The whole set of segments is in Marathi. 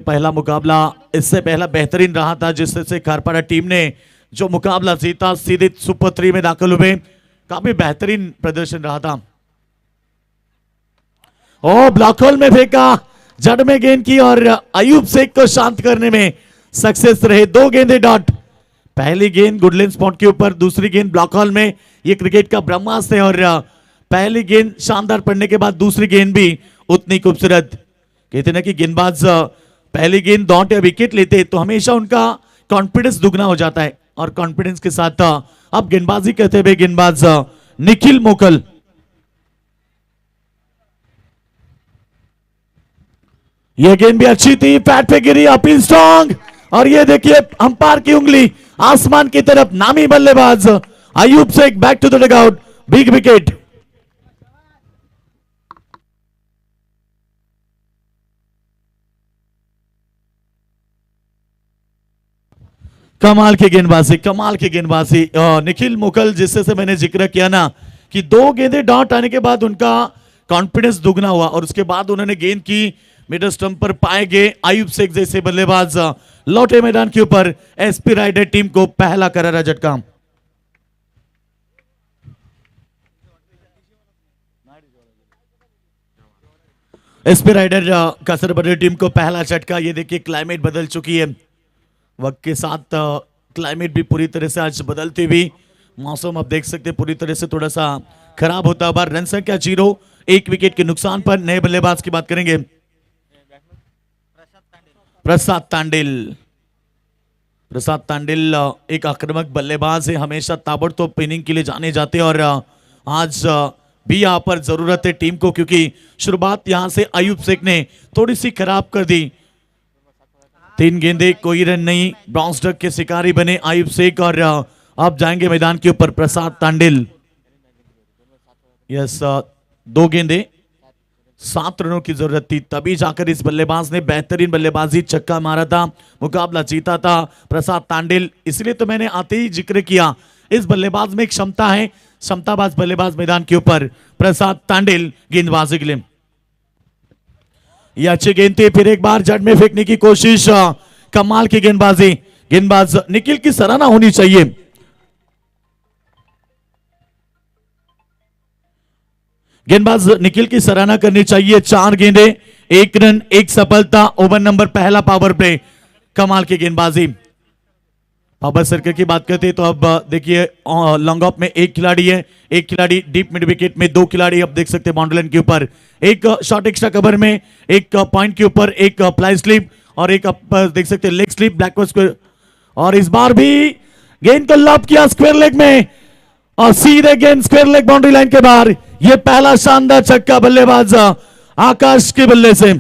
पहला मुकाबला इससे पहला बेहतरीन रहा था, जिससे खारपाड़ा टीम ने जो मुकाबला जीता सीधे सुपर 3 में दाखिल हुए। काफी बेहतरीन प्रदर्शन रहा था। ओ ब्लॉक होल में फेंका, जड़ में गेंद की और अयूब शेख को शांत करने में सक्सेस रहे। 2 गेंदे डॉट। पहली गेंद गुडलैंड स्पॉट के ऊपर, दूसरी गेंद ब्लॉक हॉल में। ये क्रिकेट का ब्रह्मास्त्र है और पहली गेंद शानदार पड़ने के बाद दूसरी गेंद भी उतनी खूबसूरत। कहते ना कि गेंदबाज पहली गेंद डॉट या विकेट लेते तो हमेशा उनका कॉन्फिडेंस दुगना हो जाता है और कॉन्फिडेंस के साथ अब गेंदबाजी करते हुए गेंदबाज निखिल मोकल। यह गेंद भी अच्छी थी, पैड पे गिरी, अपील स्ट्रॉन्ग। और ये देखिए अंपायर की उंगली आसमान की तरफ। नामी बल्लेबाज Ayub Shaikh back to the dugout, big wicket. कमाल की गेंदबाजी, कमाल की गेंदबाजी निखिल मुकल, जिससे से मैंने जिक्र किया ना कि 2 गेंदें डॉट आने के बाद उनका कॉन्फिडेंस दुगना हुआ और उसके बाद उन्होंने गेंद की मिडल स्टंप पर पाए गए अयूब शेख जैसे बल्लेबाज लौटे मैदान के ऊपर। एसपी राइडर टीम को पहला करारा झटका। एसपी राइडर कासर बड़े टीम को पहला झटका। ये देखिए क्लाइमेट बदल चुकी है, वक्त के साथ क्लाइमेट भी पूरी तरह से आज बदलती हुई मौसम आप देख सकते हैं पूरी तरह से थोड़ा सा खराब होता हुआ। रन संख्या 0, 1 विकेट के नुकसान पर। नए बल्लेबाज की बात करेंगे प्रसाद तांडिल। प्रसाद तांडिल एक आक्रामक बल्लेबाज है, हमेशा ताबड़तोड़ पिनिंग के लिए जाने जाते हैं और आज भी यहां पर जरूरत है टीम को, क्योंकि शुरुआत यहां से अयूब शेख ने थोड़ी सी खराब कर दी। 3 गेंदे कोई रन नहीं, ब्राउंस डक के शिकारी बने अयूब शेख और अब जाएंगे मैदान के ऊपर प्रसाद तांडिल। यस 2 गेंदे 7 रनों की जरूरत थी, तभी जाकर इस बल्लेबाज ने बेहतरीन बल्लेबाजी छक्का मारा था, मुकाबला जीता था प्रसाद तांडिल। इसलिए तो मैंने आते ही जिक्र किया इस बल्लेबाज में एक क्षमता है, क्षमताबाज बल्लेबाज मैदान के ऊपर प्रसाद तांडिल गेंदबाजी के लिए। यह अच्छी गेंद थी, फिर एक बार जड़ में फेंकने की कोशिश, कमाल की गेंदबाजी। गेंदबाज निखिल की सराहना होनी चाहिए। गेंदबाज निखिल की सराहना करनी चाहिए। 4 गेंदे 1 रन 1 सफलता। ओवर नंबर पहला पावर प्ले, कमाल की गेंदबाजी। पावर सर्कल की बात करते हैं तो अब देखिए लॉन्ग ऑफ में 1 खिलाड़ी है, 1 खिलाड़ी डीप मिड विकेट में, 2 खिलाड़ी अब देख सकते हैं बाउंड्री लाइन के ऊपर। 1 शॉट एक्स्ट्रा कवर में, 1 पॉइंट के ऊपर, 1 फ्लाई स्लिप और 1 देख सकते हैं लेग स्लिप बैकवर्ड स्क्वायर। और इस बार भी गेंद को लॉब किया स्क्वायर लेग में और सीधे गेंद स्क्वायर लेग बाउंड्री लाइन के बाहर। यह पहला शानदार छक्का बल्लेबाज आकाश के बल्ले से।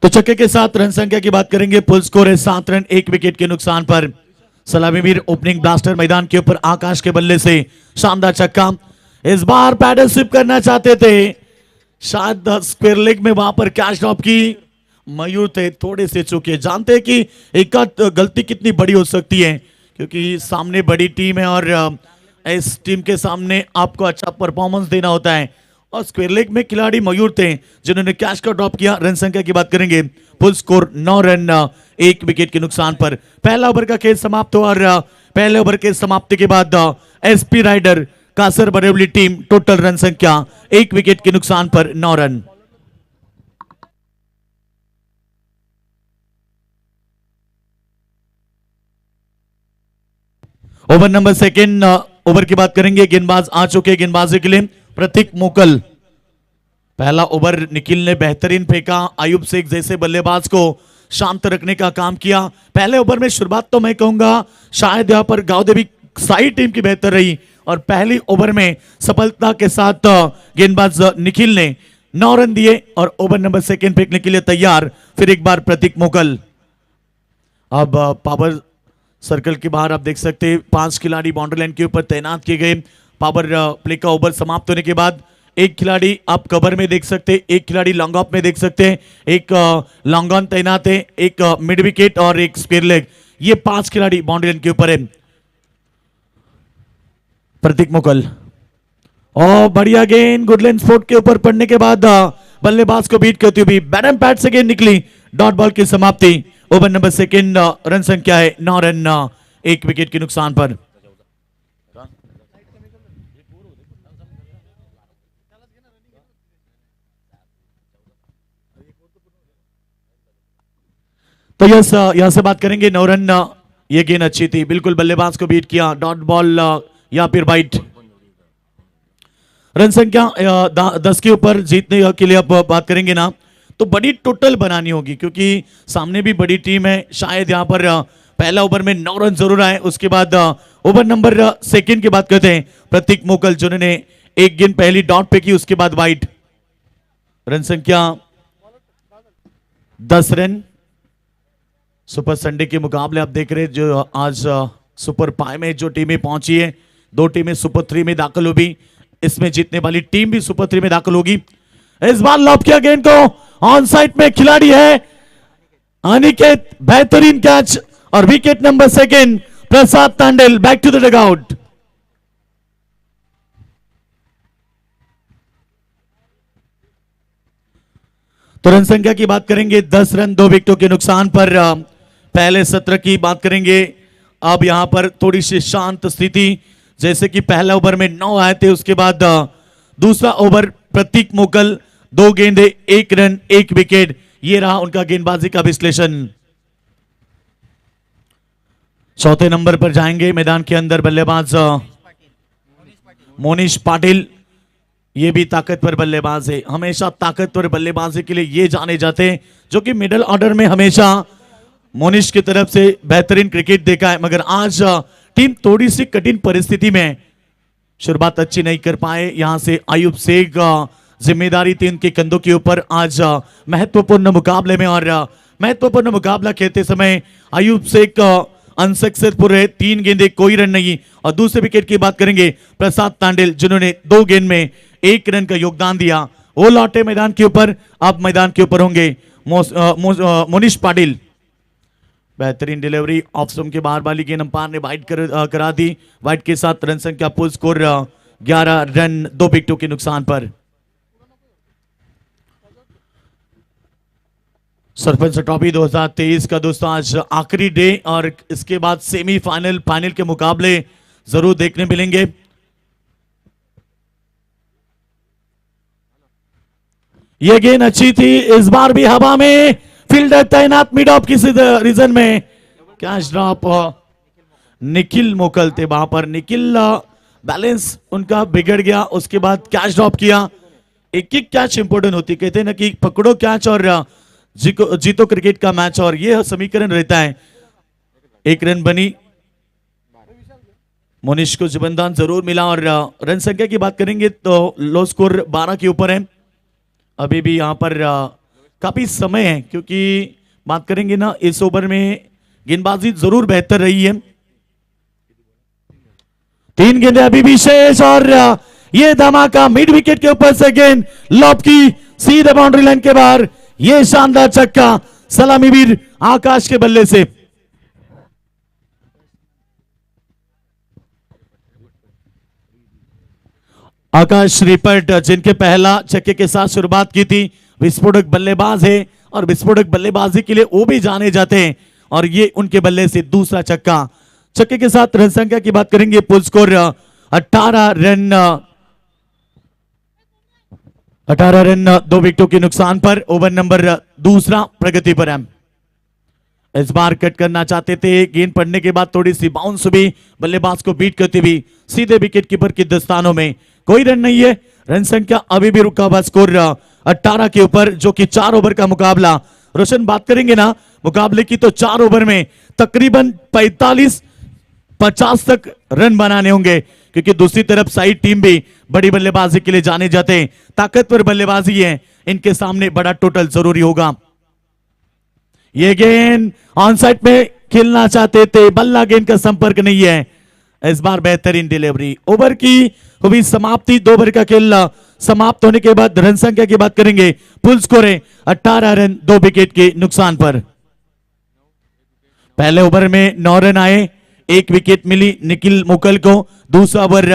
तो छक्के के साथ रन संख्या की बात करेंगे, फुल स्कोर है 7 रन 1 विकेट के नुकसान पर। सलामीवीर ओपनिंग ब्लास्टर मैदान के ऊपर आकाश के बल्ले से शानदार छक्का। इस बार पैडल स्विप करना चाहते थे, शायद स्क्वायर लेग में वहां पर कैच ड्रॉप की। मयूर थे थोड़े से चूके, जानते हैं कि एक गलती कितनी बड़ी हो सकती है, क्योंकि सामने बड़ी टीम है और इस टीम के सामने आपको अच्छा परफॉर्मेंस देना होता है। और स्क्वायर लेग में खिलाड़ी मयूर थे जिन्होंने कैच का ड्रॉप किया। रन संख्या की बात करेंगे, फुल स्कोर 9 रन 1 विकेट के नुकसान पर। पहला ओवर का खेल समाप्त हुआ और पहले ओवर के समाप्ति के बाद SP rider Kasar Barevali team total run संख्या 1 विकेट के नुकसान पर 9 रन। ओवर नंबर 2 ओवर की बात करेंगे, गेंदबाज आ चुके गेंदबाजी के लिए प्रतीक मोकल। पहला ओवर निखिल ने बेहतरीन फेंका, अयूब शेख जैसे बल्लेबाज को शांत रखने का काम किया। पहले ओवर में शुरुआत तो मैं कहूंगा शायद यहां पर गांवदेवी साई टीम की बेहतर रही और पहली ओवर में सफलता के साथ गेंदबाज निखिल ने 9 रन दिए और ओवर नंबर 2 फेंकने के लिए तैयार फिर एक बार प्रतीक मोकल। अब पावर सर्कल के बाहर आप देख सकते हैं 5 खिलाड़ी बाउंड्री लाइन के ऊपर तैनात किए गए। पावर प्ले का ओवर समाप्त होने के बाद एक खिलाड़ी आप कवर में देख सकते हैं, एक खिलाड़ी लॉन्ग ऑफ में देख सकते हैं, एक लॉन्ग ऑन तैनात है, एक मिड विकेट और एक स्क्वायर लेग। ये 5 खिलाड़ी बाउंड्री लाइन के ऊपर है। प्रतीक मुकल और बढ़िया गेंद गुडलैंड स्पोर्ट के ऊपर पड़ने के बाद बल्लेबाज को बीट करती हुई बैटम पैड से गेंद निकली। डॉट बॉल की समाप्ति। ओवर नंबर सेकंड, रन संख्या है 9 रन, 1 विकेट के नुकसान पर। तो यस, यहां से बात करेंगे 9 रन। ये गेंद अच्छी थी, बिल्कुल बल्लेबाज को बीट किया। डॉट बॉल या फिर वाइट। रन संख्या 10 के ऊपर जीतने के लिए अब बात करेंगे ना, तो बड़ी टोटल बनानी होगी क्योंकि सामने भी बड़ी टीम है। शायद यहां पर पहला ओवर में 9 रन जरूर आए। उसके बाद ओवर नंबर सेकंड की बात करते हैं। प्रतीक मोकल जिन्होंने एक गेंद पहली डॉट पे की, उसके बाद वाइट। रन संख्या 10 रन। सुपर संडे के मुकाबले आप देख रहे हैं जो आज सुपर पाई में जो टीमें पहुंची है, 2 टीमें सुपर 3 में दाखिल होगी। इसमें जीतने वाली टीम भी सुपर 3 में दाखिल होगी। इस बार लॉब किया गेंद को, ऑन साइड में खिलाड़ी है अनिकेत, बेहतरीन कैच और wicket number second Prasad Tandel back to the dugout. तो रन संख्या की बात करेंगे 10 रन 2 विकेटों के नुकसान पर। पहले सत्र की बात करेंगे। अब यहां पर थोड़ी सी शांत स्थिति, जैसे कि पहला ओवर में 9 आए थे, उसके बाद दूसरा ओवर प्रतीक मोकल 2 गेंदे 1 रन 1 विकेट। ये रहा उनका गेंदबाजी का विश्लेषण। चौथे नंबर पर जाएंगे मैदान के अंदर बल्लेबाज मोनिश पाटिल। ये भी ताकतवर बल्लेबाज है, हमेशा ताकतवर बल्लेबाजी के लिए ये जाने जाते हैं, जो कि मिडिल ऑर्डर में हमेशा मोनिश की तरफ से बेहतरीन क्रिकेट देखा है। मगर आज टीम थोड़ी सी कठिन परिस्थिति में, शुरुआत अच्छी नहीं कर पाए। यहां से आयुब शेख, जिम्मेदारी थी उनके कंधों के ऊपर आज महत्वपूर्ण मुकाबले में। और महत्वपूर्ण मुकाबला खेलते समय आयुब शेख अनसक्सेसफुल रहे, 3 गेंदे कोई रन नहीं। और दूसरे विकेट की बात करेंगे प्रसाद तांडेल जिन्होंने 2 गेंद में 1 रन का योगदान दिया। वो लौटे मैदान के ऊपर, अब मैदान के ऊपर होंगे मोनिश पाटिल। बेहतरीन डिलीवरी ऑफ स्टंप के बाहर वाली गेंद अंपायर ने वाइड करा दी। वाइड के साथ रन संख्या फुल स्कोर 11 रन 2 विकेटों के नुकसान पर। सरपंच ट्रॉफी 2023 का दोस्तों आज आखिरी डे, और इसके बाद सेमीफाइनल फाइनल के मुकाबले जरूर देखने मिलेंगे। यह गेंद अच्छी थी, इस बार भी हवा में फील्डर तैनात मिड ऑफ किसी रीजन में। कैच ड्रॉप, निखिल मोकल थे वहां पर। निखिल बैलेंस उनका बिगड़ गया, उसके बाद कैच ड्रॉप किया। एक एक कैच इंपॉर्टेंट होती, कहते हैं ना कि पकड़ो कैच और जीतो क्रिकेट का मैच, और यह समीकरण रहता है। 1 रन बनी, मोनिश को जीवनदान जरूर मिला। और रन संख्या की बात करेंगे तो लो स्कोर 12 के ऊपर है। अभी भी यहां पर काफी समय है, क्योंकि बात करेंगे ना इस ओवर में गेंदबाजी जरूर बेहतर रही है। 3 गेंदें अभी भी शेष, और ये धमाका मिड विकेट के ऊपर से गेंद लॉब की सीधे बाउंड्री लाइन के बाहर। ये शानदार छक्का सलामी वीर आकाश के बल्ले से। आकाश श्रीपट जिनके पहला छक्के के साथ शुरुआत की थी, विस्फोटक बल्लेबाज है और विस्फोटक बल्लेबाजी के लिए वो भी जाने जाते हैं। और ये उनके बल्ले से दूसरा छक्का। छक्के के साथ रन संख्या की बात करेंगे, फुल स्कोर 18 रन 2 विकेटों के नुकसान पर। ओवर नंबर दूसरा प्रगति पर है। इस बार कट करना चाहते थे, गेंद पड़ने के बाद थोड़ी सी बाउंस हुई, बल्लेबाज को बीट करती हुई सीधे विकेट कीपर के दस्तानों में। कोई रन नहीं है, रन संख्या अभी भी रुका हुआ, स्कोर 18 के ऊपर, जो कि 4 ओवर का मुकाबला। रोशन बात करेंगे ना मुकाबले की, तो 4 ओवर में तकरीबन 45-50 तक रन बनाने होंगे, क्योंकि दूसरी तरफ साइड टीम भी बड़ी बल्लेबाजी के लिए जाने जाते हैं। ताकतवर बल्लेबाजी है, इनके सामने बड़ा टोटल जरूरी होगा। ये गेंद ऑन साइड में खेलना चाहते थे, बल्ला गेंद का संपर्क नहीं है। इस बार बेहतरीन डिलीवरी। ओवर की हुई समाप्ति, 2 ओवर का खेल समाप्त होने के बाद रन संख्या की बात करेंगे। पुल स्कोर है 18 रन 2 विकेट के नुकसान पर। पहले ओवर में 9 रन आए, 1 विकेट मिली निखिल मुकल को। दूसरा ओवर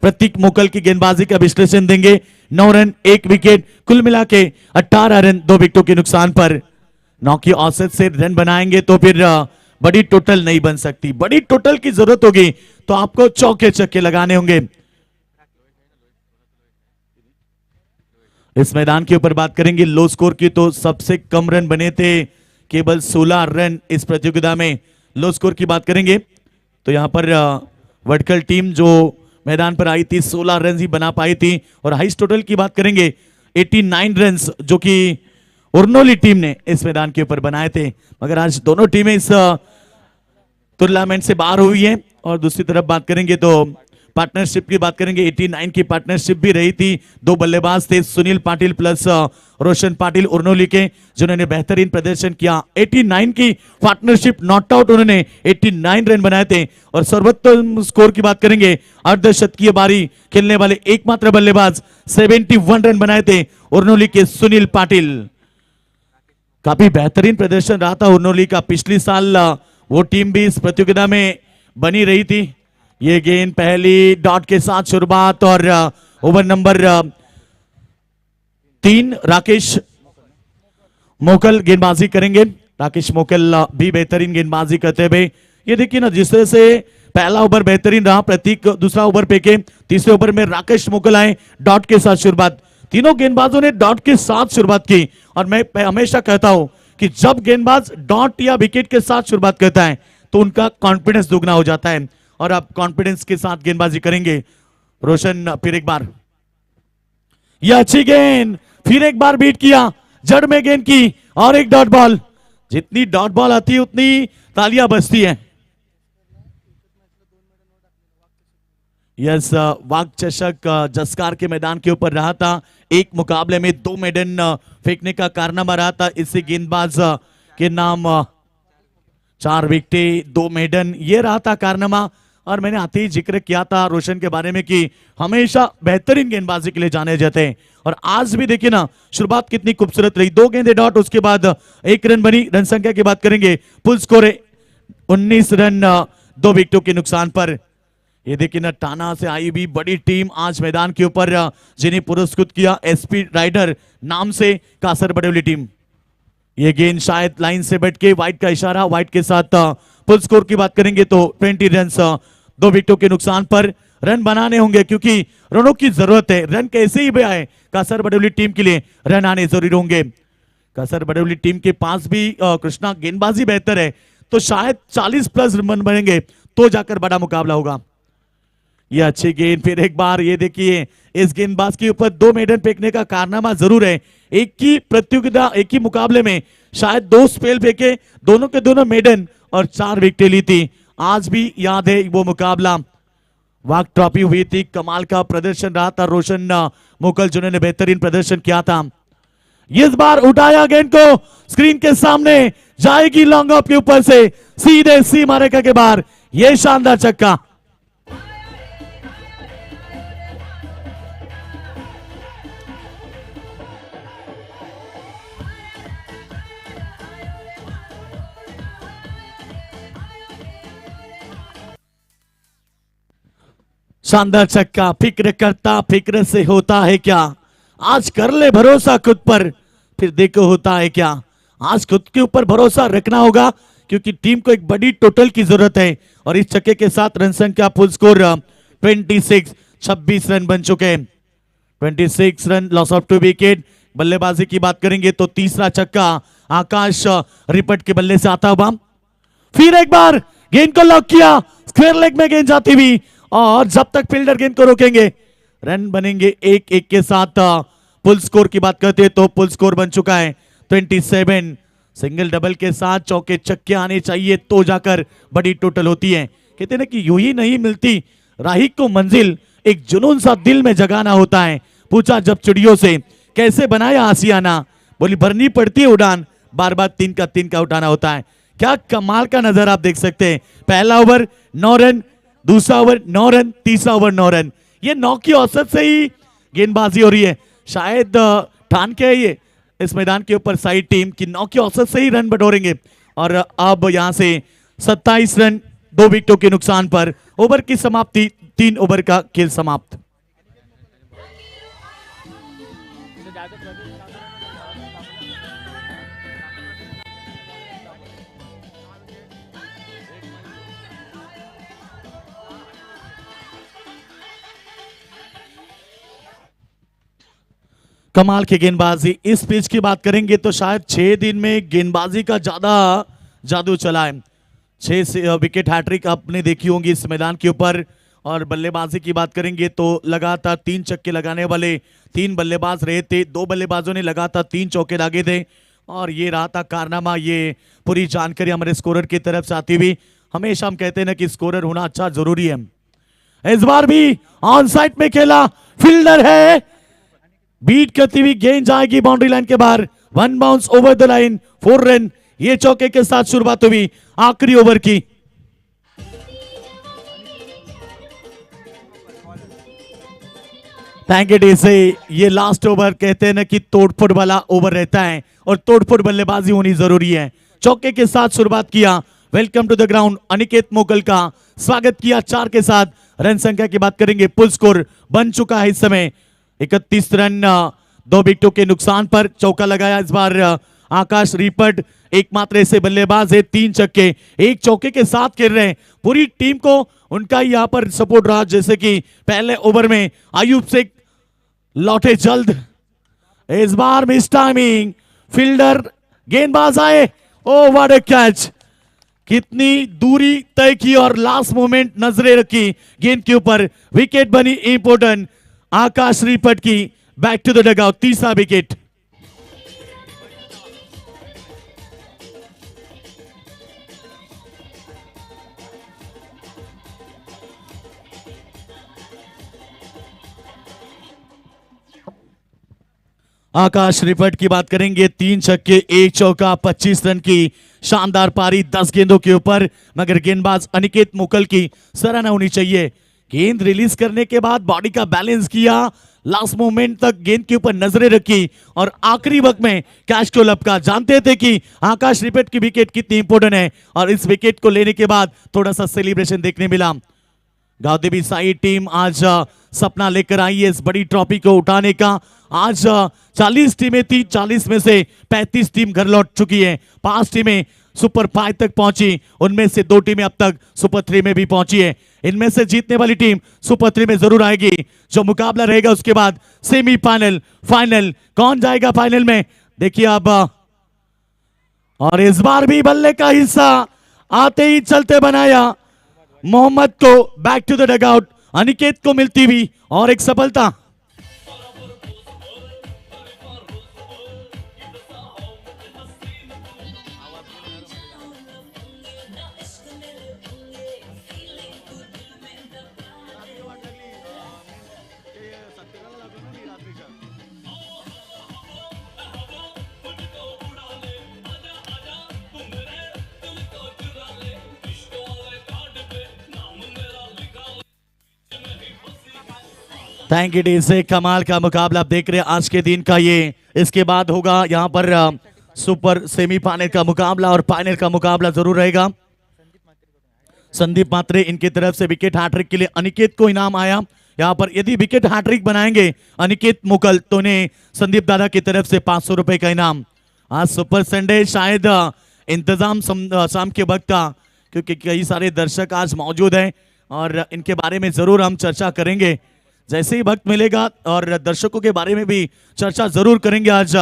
प्रतीक मुकल की गेंदबाजी का विश्लेषण देंगे। 9 रन 1 विकेट, कुल मिला के 18 रन 2 विकेटों के नुकसान पर। 9 की औसत से रन बनाएंगे तो फिर बड़ी टोटल नहीं बन सकती। बड़ी टोटल की जरूरत होगी तो आपको चौके छक्के लगाने होंगे। इस मैदान के ऊपर बात करेंगे लो स्कोर की, तो सबसे कम रन बने थे केवल 16 रन इस प्रतियोगिता में। लो स्कोर की बात करेंगे तो यहां पर वर्टिकल टीम जो मैदान पर आई थी 16 रन ही बना पाई थी। और हाईएस्ट टोटल की बात करेंगे 89 रन जो कि उर्नोली टीम ने इस मैदान के ऊपर बनाए थे। मगर आज दोनों टीमें इस टूर्नामेंट से बाहर हुई हैं। और दूसरी तरफ बात करेंगे तो पार्टनरशिप की बात करेंगे, 89 की पार्टनरशिप भी रही थी। 2 बल्लेबाज थे, सुनील पाटिल प्लस रोशन पाटिल उर्नोली के, जिन्होंने बेहतरीन प्रदर्शन किया। 89 की पार्टनरशिप नॉट आउट, उन्होंने 89 रन बनाए थे। और सर्वोत्तम स्कोर की बात करेंगे, अर्धशतकीय बारी खेलने वाले एकमात्र बल्लेबाज 71 रन बनाए थे उर्नोली के सुनील पाटिल। काफी बेहतरीन प्रदर्शन रहा था उर्नोली का। पिछली साल वो टीम भी इस प्रतियोगिता में बनी रही थी। ये गेंद पहली डॉट के साथ शुरुआत और ओवर नंबर 3 राकेश मोकल गेंदबाजी करेंगे। राकेश मोकल भी बेहतरीन गेंदबाजी करते हुए, ये देखिए ना जिस तरह से पहला ओवर बेहतरीन रहा, प्रतीक दूसरा ओवर फेंके, तीसरे ओवर में राकेश मोकल आए डॉट के साथ शुरुआत। तीनों गेंदबाजों ने डॉट के साथ शुरुआत की। और मैं हमेशा कहता हूं कि जब गेंदबाज डॉट या विकेट के साथ शुरुआत करता है तो उनका कॉन्फिडेंस दुगना हो जाता है। और आप कॉन्फिडेंस के साथ गेंदबाजी करेंगे। रोशन फिर एक बार, यह अच्छी गेंद, फिर एक बार बीट किया, जड़ में गेंद की और एक डॉट बॉल। जितनी डॉट बॉल आती है उतनी तालियां बजती हैं। यस, वाघ चषक जसकार के मैदान के ऊपर रहा था। एक मुकाबले में 2 मेडन फेंकने का कारनामा रहा था। इससे गेंदबाज के नाम 4 विकेट 2 मेडन, ये रहा था कारनामा। और मैंने आते ही जिक्र किया था रोशन के बारे में कि हमेशा बेहतरीन गेंदबाजी के लिए जाने जाते हैं। और आज भी देखिए ना शुरुआत कितनी खूबसूरत रही। 2 गेंदे डॉट, उसके बाद 1 रन बनी। रन संख्या की बात करेंगे, पुल स्कोर है 19 रन 2 विकेटों के नुकसान पर। ये देखिए ना टाना से आई भी बड़ी टीम आज मैदान के ऊपर, जिन्हें पुरस्कृत किया एसपी राइडर नाम से कासर बड़ौली टीम। ये गेंद शायद लाइन से बैठ के वाइट का इशारा, वाइट के साथ फुल स्कोर की बात करेंगे तो 20 रन 2 विकेटों के नुकसान पर। रन बनाने होंगे क्योंकि रनों की जरूरत है। रन कैसे ही भी आए कासर बड़ौली टीम के लिए रन आने जरूरी होंगे। कासर बड़ौली टीम के पास भी कृष्णा गेंदबाजी बेहतर है, तो शायद 40 प्लस रन बनेंगे तो जाकर बड़ा मुकाबला होगा। ये अच्छी गेंद, फिर एक बार, ये देखिए इस गेंदबाज के ऊपर 2 मेडन फेंकने का कारनामा जरूर है। एक ही प्रतियोगिता, एक ही मुकाबले में शायद 2 स्पेल फेंके, दोनों के दोनों मेडन और 4 विकेटें ली थी। आज भी याद है वो मुकाबला, वाघ ट्रॉफी हुई थी। कमाल का प्रदर्शन रहा था रोशन मुकल, जिन्होंने बेहतरीन प्रदर्शन किया था। इस बार उठाया गेंद को, स्क्रीन के सामने जाएगी लॉन्ग ऑफ के ऊपर से सीधे सीमा रेखा के बाहर। यह शानदार छक्का। शानदार छक्का। फिक्र करता फिक्र से होता है क्या, आज कर ले भरोसा खुद पर, फिर देखो होता है क्या। आज खुद के ऊपर भरोसा रखना होगा क्योंकि टीम को एक बड़ी टोटल की जरूरत है। और इस छक्के के साथ रन संख्या फुल स्कोर 26 रन बन चुके हैं। 26 रन, लॉस ऑफ 2 विकेट। बल्लेबाजी की बात करेंगे तो तीसरा छक्का आकाश रिपट के बल्ले से आता हुआ। फिर एक बार गेंद को लॉक किया, स्क्वायर लेग में गेंद जाती हुई, और जब तक फील्डर गेंद को रोकेंगे रन बनेंगे 1-1 के साथ। पुल स्कोर की बात करते हैं तो पुल स्कोर बन चुका है 27। सिंगल डबल के साथ चौके छक्के आने चाहिए तो जाकर बड़ी टोटल होती है। कहते हैं कि यूं ही नहीं मिलती राही को मंजिल, एक जुनून सा दिल में जगाना होता है। पूछा जब चिड़ियों से कैसे बनाया आसियाना, बोली भरनी पड़ती है उड़ान, बार बार 3 का 3 का उठाना होता है। क्या कमाल का नजर आप देख सकते हैं। पहला ओवर 9 रन, दूसरा ओवर 9 रन, तीसरा ओवर 9 रन। ये 9 की औसत से ही गेंदबाजी हो रही है, शायद ठान के है ये इस मैदान के ऊपर साइड टीम की 9 के औसत से ही रन बटोरेंगे। और अब यहां से 27 रन 2 विकेटों के नुकसान पर ओवर की समाप्ति, 3 ओवर का खेल समाप्त। कमाल की गेंदबाजी, इस पिच की बात करेंगे तो शायद 6 दिन में गेंदबाजी का ज्यादा जादू चला है। 6 विकेट हैट्रिक आपने देखी होंगी इस मैदान के ऊपर। और बल्लेबाजी की बात करेंगे तो लगातार 3 छक्के लगाने वाले 3 बल्लेबाज रहे थे, 2 बल्लेबाजों ने लगातार 3 चौके दागे थे। और ये रहा था कारनामा। ये पूरी जानकारी हमारे स्कोरर की तरफ से आती हुई। हमेशा हम कहते हैं ना कि स्कोरर होना अच्छा जरूरी है। इस बार भी ऑन साइड में खेला, फील्डर है, बीट करती हुई गेंद जाएगी बाउंड्री लाइन के बाहर। 1 bounce over the line, 4 run. ये चौके के साथ शुरुआत हुई आखिरी ओवर की। पैंकेटी से ये लास्ट ओवर कहते हैं ना कि तोड़फोड़ वाला ओवर रहता है और तोड़फोड़ बल्लेबाजी होनी जरूरी है। चौके के साथ शुरुआत किया। Welcome to the ground Aniket Mokal का स्वागत किया 4 के साथ। रन संख्या की बात करेंगे, फुल स्कोर बन चुका है इस समय 31 रन 2 विकेटों के नुकसान पर। चौका लगाया इस बार आकाश रीपट, एकमात्र ऐसे बल्लेबाज है 3 छक्के 1 चौके के साथ खेल रहे हैं। पूरी टीम को उनका यहां पर सपोर्ट रहा, जैसे कि पहले ओवर में आयुब शेख लौटे जल्द। इस बार मिस टाइमिंग, फील्डर गेंदबाज आए, ओ व्हाट अ कैच। कितनी दूरी तय की और लास्ट मोमेंट नजरें रखी गेंद के ऊपर। विकेट बनी इंपॉर्टेंट आकाश रीपट की। बैक टू द डगआउट, तीसरा विकेट। आकाश रिपट की बात करेंगे, 3 छक्के 1 चौका 25 रन की शानदार पारी 10 गेंदों के ऊपर। मगर गेंदबाज अनिकेत मोकल की सराहना होनी चाहिए। गेंद रिलीज करने के बाद बॉडी का बैलेंस किया, लास्ट मोमेंट तक गेंद के ऊपर नजरें रखी और आखिरी वक्त में कैच को लपका। जानते थे कि आकाश रिपट की विकेट कितनी इंपॉर्टेंट है और इस विकेट को लेने के बाद थोड़ा सा सेलिब्रेशन देखने मिला। गांवदेवी साई टीम आज सपना लेकर आई है इस बड़ी ट्रॉफी को उठाने का। आज 40 टीमें थी, 40 में से 35 टीम घर लौट चुकी है। 5 टीमें सुपर 5 तक पहुंची, उनमें से 2 टीमें अब तक सुपर 3 में भी पहुंची है। इनमें से जीतने वाली टीम सुपर 3 में जरूर आएगी। जो मुकाबला रहेगा उसके बाद सेमीफाइनल, फाइनल, कौन जाएगा फाइनल में देखिए अब। और इस बार भी बल्ले का हिस्सा आते ही चलते बनाया मोहम्मद को। Back to the dugout Aniket को मिलती हुई और एक सफलता। थैंक यू डी से कमाल का मुकाबला आप देख रहे हैं आज के दिन का ये। इसके बाद होगा यहाँ पर सुपर सेमीफाइनल का मुकाबला और फाइनल का मुकाबला जरूर रहेगा। संदीप मात्रे इनकी तरफ से विकेट हैट्रिक के लिए अनिकेत को इनाम आया। यहाँ पर यदि विकेट हैट्रिक बनाएंगे अनिकेत मुकल तो उन्हें संदीप दादा की तरफ से 500 रुपए का इनाम। आज सुपर संडे शायद इंतजाम शाम के वक्त का, क्योंकि कई सारे दर्शक आज मौजूद हैं और इनके बारे में जरूर हम चर्चा करेंगे जैसे ही वक्त मिलेगा और दर्शकों के बारे में भी चर्चा जरूर करेंगे आज,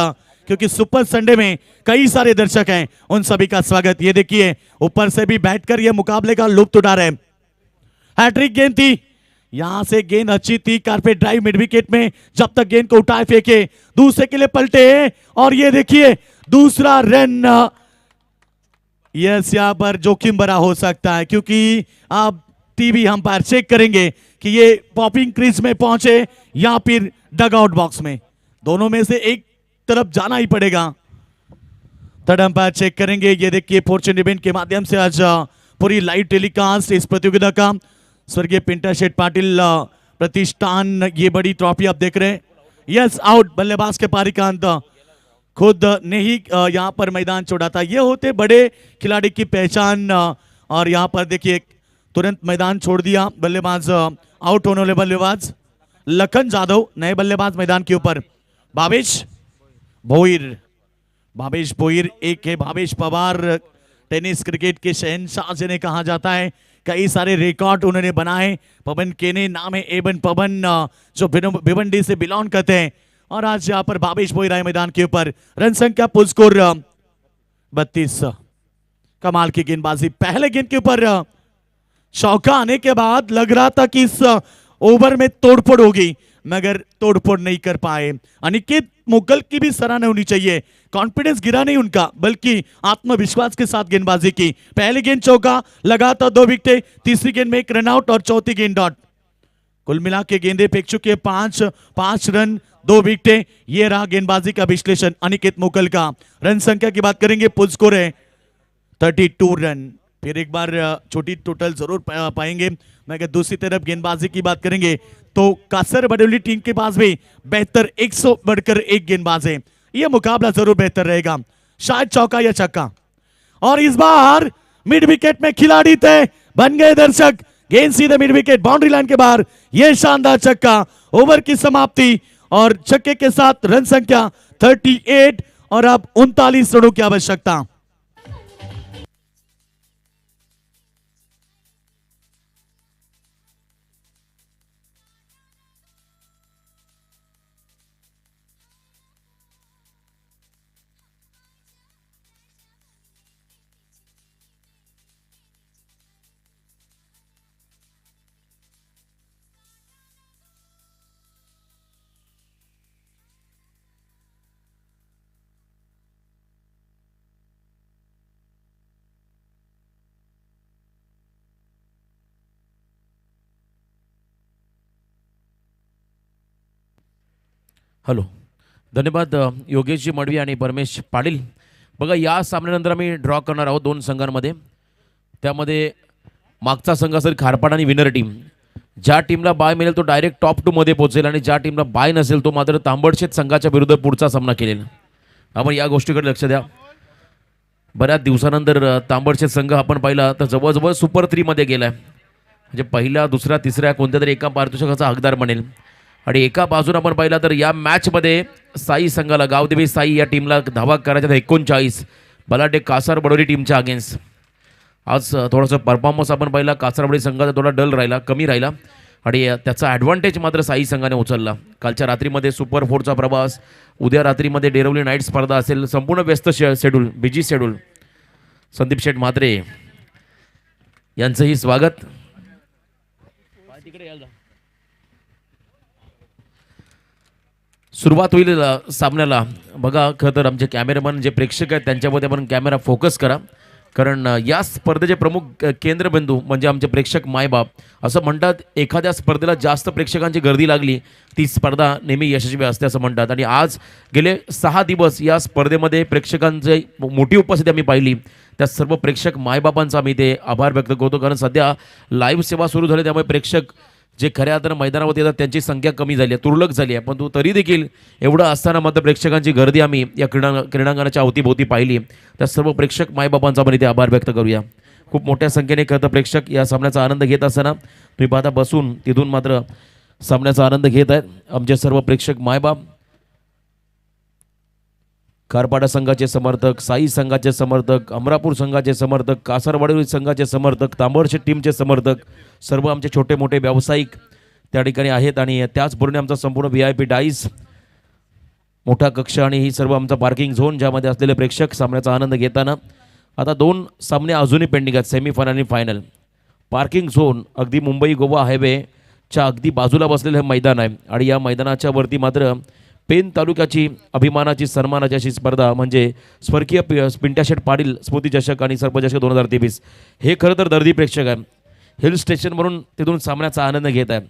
क्योंकि सुपर संडे में कई सारे दर्शक हैं। उन सभी का स्वागत। ये देखिए ऊपर से भी बैठकर ये मुकाबले का लुत्फ उठा रहे हैं। हैट्रिक गेंद थी, यहां से गेंद अच्छी थी, कारपेट ड्राइव मिड विकेट में जब तक गेंद को उठाए फेंके, दूसरे के लिए पलटे और ये देखिए दूसरा रन। यस, यहां पर जोखिम भरा हो सकता है क्योंकि आप टीवी अंपायर चेक करेंगे कि ये पॉपिंग क्रीज में पहुंचे या फिर डगआउट बॉक्स में, दोनों में से एक तरफ जाना ही पड़ेगा। थर्ड अंपायर चेक करेंगे। ये देखिए फॉर्चून इवेंट के माध्यम से आज पूरी लाइव टेलीकास्ट इस प्रतियोगिता का स्वर्गीय पिंटा शेठ पाटिल प्रतिष्ठान ये बड़ी ट्रॉफी आप देख रहे हैं। यस आउट, बल्लेबाज के पारी का अंत, खुद ने ही यहाँ पर मैदान छोड़ा था। ये होते बड़े खिलाड़ी की पहचान। और यहाँ पर देखिए तुरंत मैदान छोड़ दिया बल्लेबाज, आउट होने वाले बल्लेबाज लखन जाधव, नए बल्लेबाज मैदान के ऊपर। भावेश भोईर, भावेश भोईर एक है। भावेश पवार टेनिस क्रिकेट के शहंशाह जिन्हें कहा जाता है, कई सारे रिकॉर्ड उन्होंने बनाए। पवन केने नाम है, एबन पवन, जो भिवंडी से बिलोंग करते हैं। और आज यहाँ पर भावेश भोईर आए मैदान के ऊपर। रन संख्या पुल स्कोर 32। कमाल की गेंदबाजी, पहले गेंद के ऊपर चौका आने के बाद लग रहा था कि इस ओवर में तोड़फोड़ होगी, मगर तोड़फोड़ नहीं कर पाए। अनिकेत मुगल की भी सराहना होनी चाहिए, कॉन्फिडेंस गिरा नहीं उनका, बल्कि आत्मविश्वास के साथ गेंदबाजी की। पहली गेंद चौका, लगातार 2 विकेट, तीसरी गेंद में 1 रन आउट और चौथी गेंद डॉट। कुल मिला के गेंदे फेंक चुके 5 रन 2 विकेट। ये रहा गेंदबाजी का विश्लेषण अनिकेत मुगल का। रन संख्या की बात करेंगे, पुल स्कोर है 32 रन। फिर एक बार छोटी टोटल जरूर पाएंगे, मगर दूसरी तरफ गेंदबाजी की बात करेंगे तो कासर बडोली टीम के पास भी बेहतर 100 बढ़कर 1 गेंदबाज है। यह मुकाबला जरूर बेहतर रहेगा, शायद चौका या छक्का। और इस बार मिड विकेट में खिलाड़ी थे, बन गए दर्शक। गेंद सीधे मिड विकेट, बाउंड्री लाइन के बाहर। यह शानदार छक्का, ओवर की समाप्ति और छक्के के साथ रन संख्या 38 और अब 39 रनों की आवश्यकता। हॅलो, धन्यवाद योगेशजी मडवी आणि परमेश पाटील. बघा, या सामन्यानंतर आम्ही ड्रॉ करणार आहोत 2 संघांमध्ये. त्यामध्ये मागचा संघ असेल खारपाड आणि विनर टीम. ज्या टीमला बाय मिळेल तो डायरेक्ट टॉप 2 मध्ये पोहोचेल आणि ज्या टीमला बाय नसेल तो मात्र तांबडशेत संघाच्या विरुद्ध पुढचा सामना खेळेल. आपण या गोष्टीकडे लक्ष द्या. बऱ्याच दिवसानंतर तांबडशेत संघ आपण पाहिला तर जवळजवळ सुपर 3 मध्ये गेलाय. म्हणजे पहिल्या, दुसऱ्या, तिसऱ्या कोणत्या तरी एका पारितोषिकाचा हकदार बनेल. आणि एका बाजून आपण पाहिला तर या मॅचमध्ये साई संघाला, गावदेवी साई या टीमला धावा करायच्या 39, बलाढ्य कासार बडोली टीमच्या अगेन्स्ट. आज थोडासा परफॉर्मन्स आपण पाहिला कासारबडी संघाचा थोडा डल राहिला, कमी राहिला आणि त्याचा ॲडव्हान्टेज मात्र साई संघाने उचलला. कालच्या रात्रीमध्ये सुपर 4चा प्रवास, उद्या रात्रीमध्ये डेरवली नाईट स्पर्धा असेल. संपूर्ण व्यस्त शेड्यूल, बिजी शेड्यूल. संदीप शेठ म्हात्रे यांचंही स्वागत. सुरुवात होईल सामन्याला. बघा, खरं तर आमचे कॅमेरामन जे प्रेक्षक आहेत त्यांच्यामध्ये आपण कॅमेरा फोकस करा, कारण या स्पर्धेचे प्रमुख केंद्रबिंदू म्हणजे आमचे प्रेक्षक मायबाप. असं म्हणतात, एखाद्या स्पर्धेला जास्त प्रेक्षकांची गर्दी लागली ती स्पर्धा नेहमी यशस्वी असते असं म्हणतात. आणि आज गेले 6 दिवस या स्पर्धेमध्ये प्रेक्षकांची मोठी उपस्थिती आम्ही पाहिली. त्या सर्व प्रेक्षक मायबापांचा आम्ही ते आभार व्यक्त करतो, कारण सध्या लाईव्ह सेवा सुरू झाली त्यामुळे प्रेक्षक जे खऱ्या अर्थानं मैदानावरती येतात त्यांची संख्या कमी झाली आहे, तुरळक झाली आहे. पण तरी देखील एवढं असताना मात्र प्रेक्षकांची गर्दी आम्ही या क्रीडांगणाच्या अवतीभोवती पाहिली. त्या सर्व प्रेक्षक मायबापांचा आपण इथे आभार व्यक्त करूया. खूप मोठ्या संख्येने खरं तर प्रेक्षक या सामन्याचा आनंद घेत असताना तुम्ही पाहता बसून तिथून मात्र सामन्याचा आनंद घेत आहेत आमचे सर्व प्रेक्षक मायबाप. खारपाडा संघाचे समर्थक, साई संघाचे समर्थक, अमरापूर संघाचे समर्थक, कासारवाडी संघाचे समर्थक, तांबडशेट टीमचे समर्थक, सर्व आमचे छोटे मोठे व्यावसायिक त्या ठिकाणी आहेत. आणि त्याचबरोबर आमचा संपूर्ण VIP डाईस, मोठा कक्ष आणि ही सर्व आमचा पार्किंग झोन ज्यामध्ये असलेले प्रेक्षक सामन्याचा आनंद घेताना. आता 2 सामने अजूनही पेंडिंग आहेत, सेमीफायनल आणि फायनल. पार्किंग झोन अगदी मुंबई गोवा हायवेच्या अगदी बाजूला बसलेलं हे मैदान आहे आणि या मैदानाच्या वरती मात्र पेन तालुक्याची अभिमानाची सन्मानाची अशी स्पर्धा म्हणजे स्वर्गीय पिंट्या शेठ पाटील स्मृती चषक आणि सर्पचषक 2023. हे खरं तर दर्दी प्रेक्षक आहे. हिल स्टेशनवरून तिथून सामन्याचा आनंद घेत आहे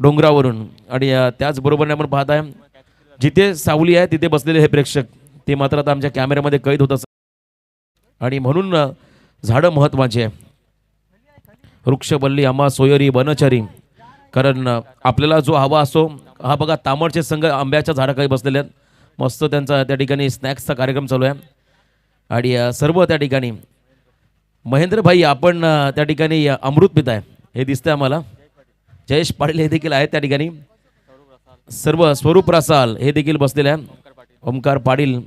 डोंगरावरून. आणि त्याचबरोबर आपण पाहत आहे जिथे सावली आहे तिथे बसलेले हे प्रेक्षक ते मात्र आता आमच्या कॅमेऱ्यामध्ये कैद होत असतात. आणि म्हणून झाडं महत्त्वाची आहे. वृक्षवल्ली, आम्हा, सोयरी, वनचरी कारण आपल्याला जो हवा असतो हा बघा तामडचे संघ आंब्याच्या झाडाखाली बसलेले आहेत. मस्त त्यांचा त्या ठिकाणी स्नॅक्सचा कार्यक्रम चालू आहे आणि सर्व त्या ठिकाणी महेंद्र भाई आपण त्या ठिकाणी अमृत पिताय हे दिसतंय आम्हाला. जयेश पाटील हे देखील आहेत त्या ठिकाणी. सर्व स्वरूप रसाल हे देखील बसलेले आहे. ओमकार पाटील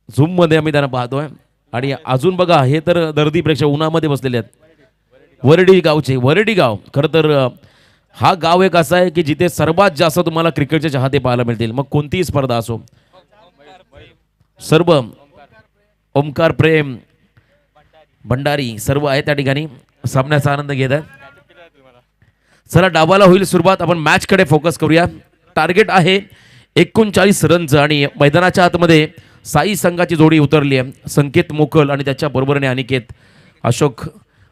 झूममध्ये आम्ही त्यांना पाहतोय आणि अजून बघा हे तर दर्दी प्रेक्षक उन्हामध्ये बसलेले आहेत. वरडी गावचे वरडी गाव खरं तर हा गाव एक असा आहे की जिथे सर्वात जास्त तुम्हाला क्रिकेटचे चाहते पाहायला मिळतील. मग कोणतीही स्पर्धा असो सर्व ओमकार प्रेम भंडारी सर्व आहे त्या ठिकाणी सामन्याचा आनंद घेत आहे. चला डावाला होईल सुरुवात. आपण मॅचकडे फोकस करूया. टार्गेट आहे 39 रनचं आणि मैदानाच्या आतमध्ये साई संघाची जोडी उतरली आहे. संकेत मोकल आणि त्याच्या बरोबरीने अनिकेत. अशोक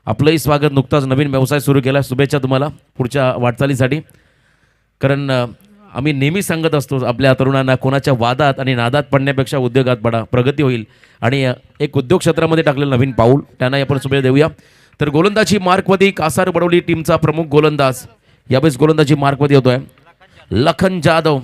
आपलंही स्वागत. नुकताच नवीन व्यवसाय सुरू केला. शुभेच्छा तुम्हाला पुढच्या वाटचालीसाठी. कारण आम्ही नेहमी सांगत असतो आपल्या तरुणांना कोणाच्या वादात आणि नादात पडण्यापेक्षा उद्योगात पडा, प्रगती होईल. आणि एक उद्योग क्षेत्रामध्ये टाकलेलं नवीन पाऊल त्यांना आपण शुभेच्छा देऊया. तर गोलंदाजी मार्कवरती कासार बडवली टीमचा प्रमुख गोलंदाज यावेळेस गोलंदाजी मार्कवरती होतोय लखन जाधव.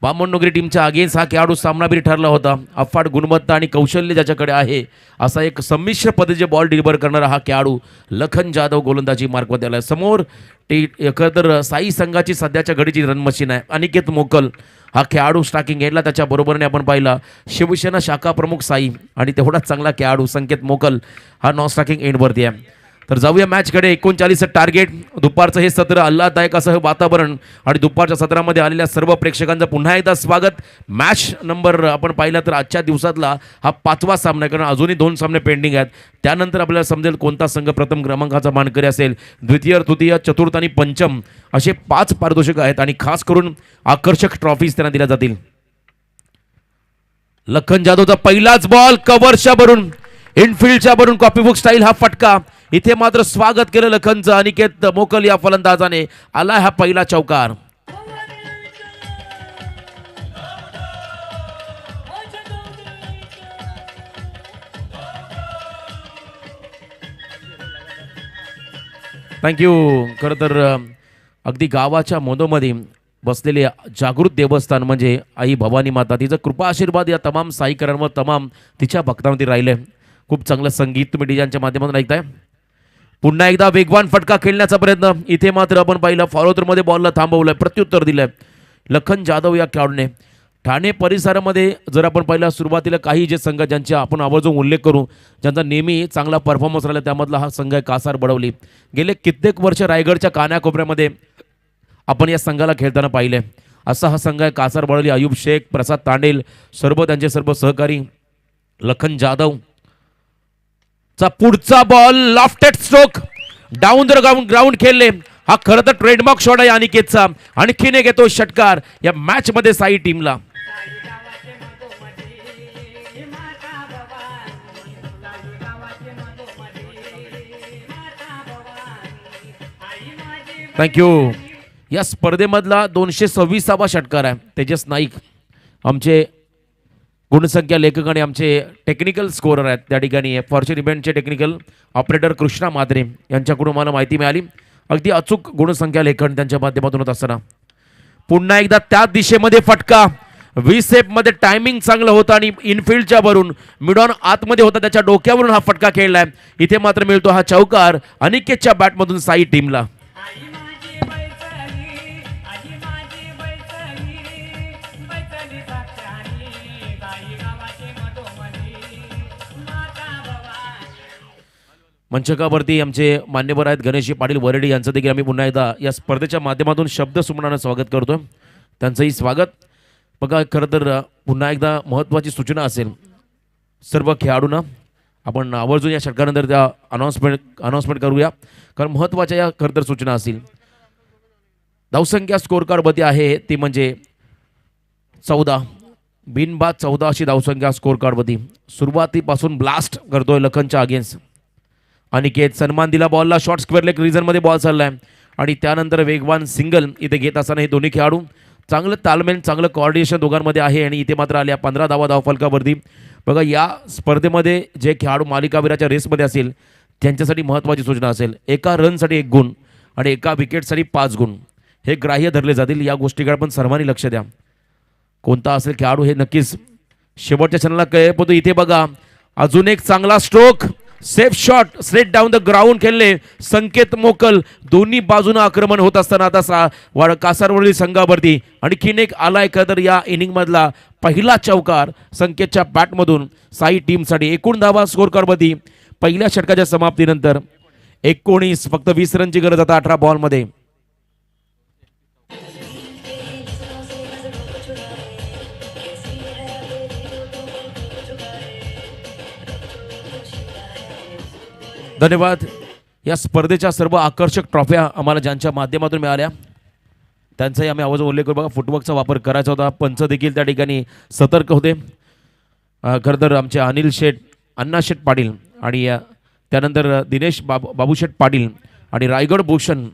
बामणनगरी टीमच्या अगेन्स्ट हा खेळाडू सामनावीर ठरला होता. अफाट गुणवत्ता आणि कौशल्य ज्याच्याकडे आहे असा एक संमिश्र पद्धतीचे बॉल डिलिव्हर करणारा हा खेळाडू लखन जाधव गोलंदाजी मार्कवरती आला. समोर तर साई संघाची सध्याच्या घडीची रन मशीन आहे अनिकेत मोकल हा खेळाडू स्टार्टिंग एंडला. त्याच्या बरोबरीने आपण पाहिला शिवसेना शाखा प्रमुख साई आणि तेवढाच चांगला खेळाडू संकेत मोकल हा नॉन स्टार्टिंग एंडवरती आहे. तर जाऊया मॅचकडे. 39 टार्गेट. दुपारचं हे सत्र आल्हाददायक असं हे वातावरण आणि दुपारच्या सत्रामध्ये आलेल्या सर्व प्रेक्षकांचं पुन्हा एकदा स्वागत. मॅच नंबर आपण पाहिला तर आजच्या दिवसातला हा 5वा सामना आहे. कारण अजूनही 2 सामने पेंडिंग आहेत. त्यानंतर आपल्याला समजेल कोणता संघ प्रथम क्रमांकाचा मानकरी असेल. द्वितीय तृतीय चतुर्थ आणि पंचम असे 5 पारितोषिक आहेत आणि खास करून आकर्षक ट्रॉफीज त्यांना दिल्या जातील. लखन जाधवचा पहिलाच बॉल कव्हरच्या भरून इनफिल्डच्या भरून कॉपीबुक स्टाईल हा फटका. इथे मात्र स्वागत केलं लखनचं. अनिकेत मोकल या फलंदाजाने आला हा पहिला चौकार. थँक्यू. खरं तर अगदी गावाच्या मधोमधी बसलेले जागृत देवस्थान म्हणजे आई भवानी माता, तिचं कृपा आशीर्वाद या तमाम साईकरांवर तमाम तिच्या भक्तांमध्ये राहिले. खूप चांगलं संगीत तुम्ही डीजांच्या माध्यमातून ऐकताय. पुन्हा एकदा वेगवान फटका खेळण्याचा प्रयत्न. इथे मात्र आपण पाहिलं फॉलोथ्रूमध्ये बॉलला थांबवलंय, प्रत्युत्तर दिलंय लखन जाधव या खेळाडूने. ठाणे परिसरामध्ये जर आपण पाहिलं सुरुवातीला काही जे संघ ज्यांचे आपण आवर्जून उल्लेख करू ज्यांचा नेहमी चांगला परफॉर्मन्स राहिला त्यामधला हा संघ आहे कासार बडवली. गेले कित्येक वर्ष रायगडच्या कानाकोपऱ्यामध्ये आपण या संघाला खेळताना पाहिले. असा हा संघ आहे कासार बडवली. अयूब शेख, प्रसाद तांडेल सर्व त्यांचे सर्व सहकारी. लखन जाधव चा पुढचा ball lofted stroke down the ground खेळले. हा खरं तर ट्रेडमार्क शॉट आहे अनिकेतचा. आणखीन एक येतो षटकार या मॅच मध्ये साई टीमला. थँक्यू. या स्पर्धेमधला 226वा षटकार आहे. तेजस नाईक आमचे गुणसंख्या लेखक आणि आमचे टेक्निकल स्कोरर आहेत त्या ठिकाणी. फॉर्च्यून इव्हेंटचे टेक्निकल ऑपरेटर कृष्णा मात्रे यांच्याकडून मला माहिती मिळाली. अगदी अचूक गुणसंख्या लेखन त्यांच्या माध्यमातून होत असताना पुन्हा एकदा त्याच दिशेमध्ये फटका. मध्ये टायमिंग चांगलं होतं आणि इनफिल्डच्या वरून मिडॉन आतमध्ये होता त्याच्या डोक्यावरून हा फटका खेळलाय. इथे मात्र मिळतो हा चौकार अनिकेतच्या बॅटमधून साई टीमला. मंचकावरती आमचे मान्यवर आहेत गणेश पाटील वरडी यांचं देखील आम्ही पुन्हा एकदा या स्पर्धेच्या माध्यमातून शब्द सुमनानं स्वागत करतोय. त्यांचंही स्वागत. बघा खरं तर पुन्हा एकदा महत्त्वाची सूचना असेल सर्व खेळाडूंना. आपण आवर्जून या षटकानंतर त्या अनाउन्समेंट करूया कारण महत्त्वाच्या या खरं तर सूचना असतील. धावसंख्या स्कोर कार्डमध्ये आहे ती म्हणजे 14 बिनबाद 14 अशी धावसंख्या स्कोर कार्डवरती. सुरुवातीपासून ब्लास्ट करतोय लखनच्या अगेन्स्ट अनिकेत. सन्मान दिला बॉलला. शॉर्ट स्क्वेअर लेग रिजनमध्ये बॉल चाललाय आणि त्यानंतर वेगवान सिंगल इथे घेत असताना हे दोन्ही खेळाडू चांगलं तालमेल चांगलं कोऑर्डिनेशन दोघांमध्ये आहे आणि इथे मात्र आल्या 15 धावा धावफलकावरती. बघा या स्पर्धेमध्ये जे खेळाडू मालिकावीराच्या रेसमध्ये असेल त्यांच्यासाठी महत्त्वाची सूचना असेल. एका रनसाठी 1 गुण आणि एका विकेटसाठी 5 गुण हे ग्राह्य धरले जातील. या गोष्टीकडे पण सर्वांनी लक्ष द्या. कोणता असेल खेळाडू हे नक्कीच शेवटच्या क्षणाला कळेल. पण इथे बघा अजून एक चांगला stroke, safe shot, straight down the ground खेळले संकेत मोकल. दोन्ही बाजूने आक्रमण होत असताना आता कासारवडील संघावरती आणखीन एक आलाय कदर. या इनिंग मधला पहिला चौकार संकेतच्या बॅटमधून साई टीमसाठी. एकूण धावा स्कोर कार्डवरती पहिल्या षटकाच्या समाप्तीनंतर 19, फक्त 20 रनची गरज आता 18 बॉलमध्ये. धन्यवाद. या स्पर्धेच्या सर्व आकर्षक ट्रॉफ्या आम्हाला ज्यांच्या माध्यमातून मिळाल्या त्यांचाही आम्ही आवाज उल्लेख करू. बघा फुटवर्कचा वापर करायचा होता. पंच देखील त्या ठिकाणी सतर्क होते. खरं तर आमचे अनिल शेठ, अण्णा शेठ पाटील आणि त्यानंतर दिनेश बाबू शेठ पाटील आणि रायगड भूषण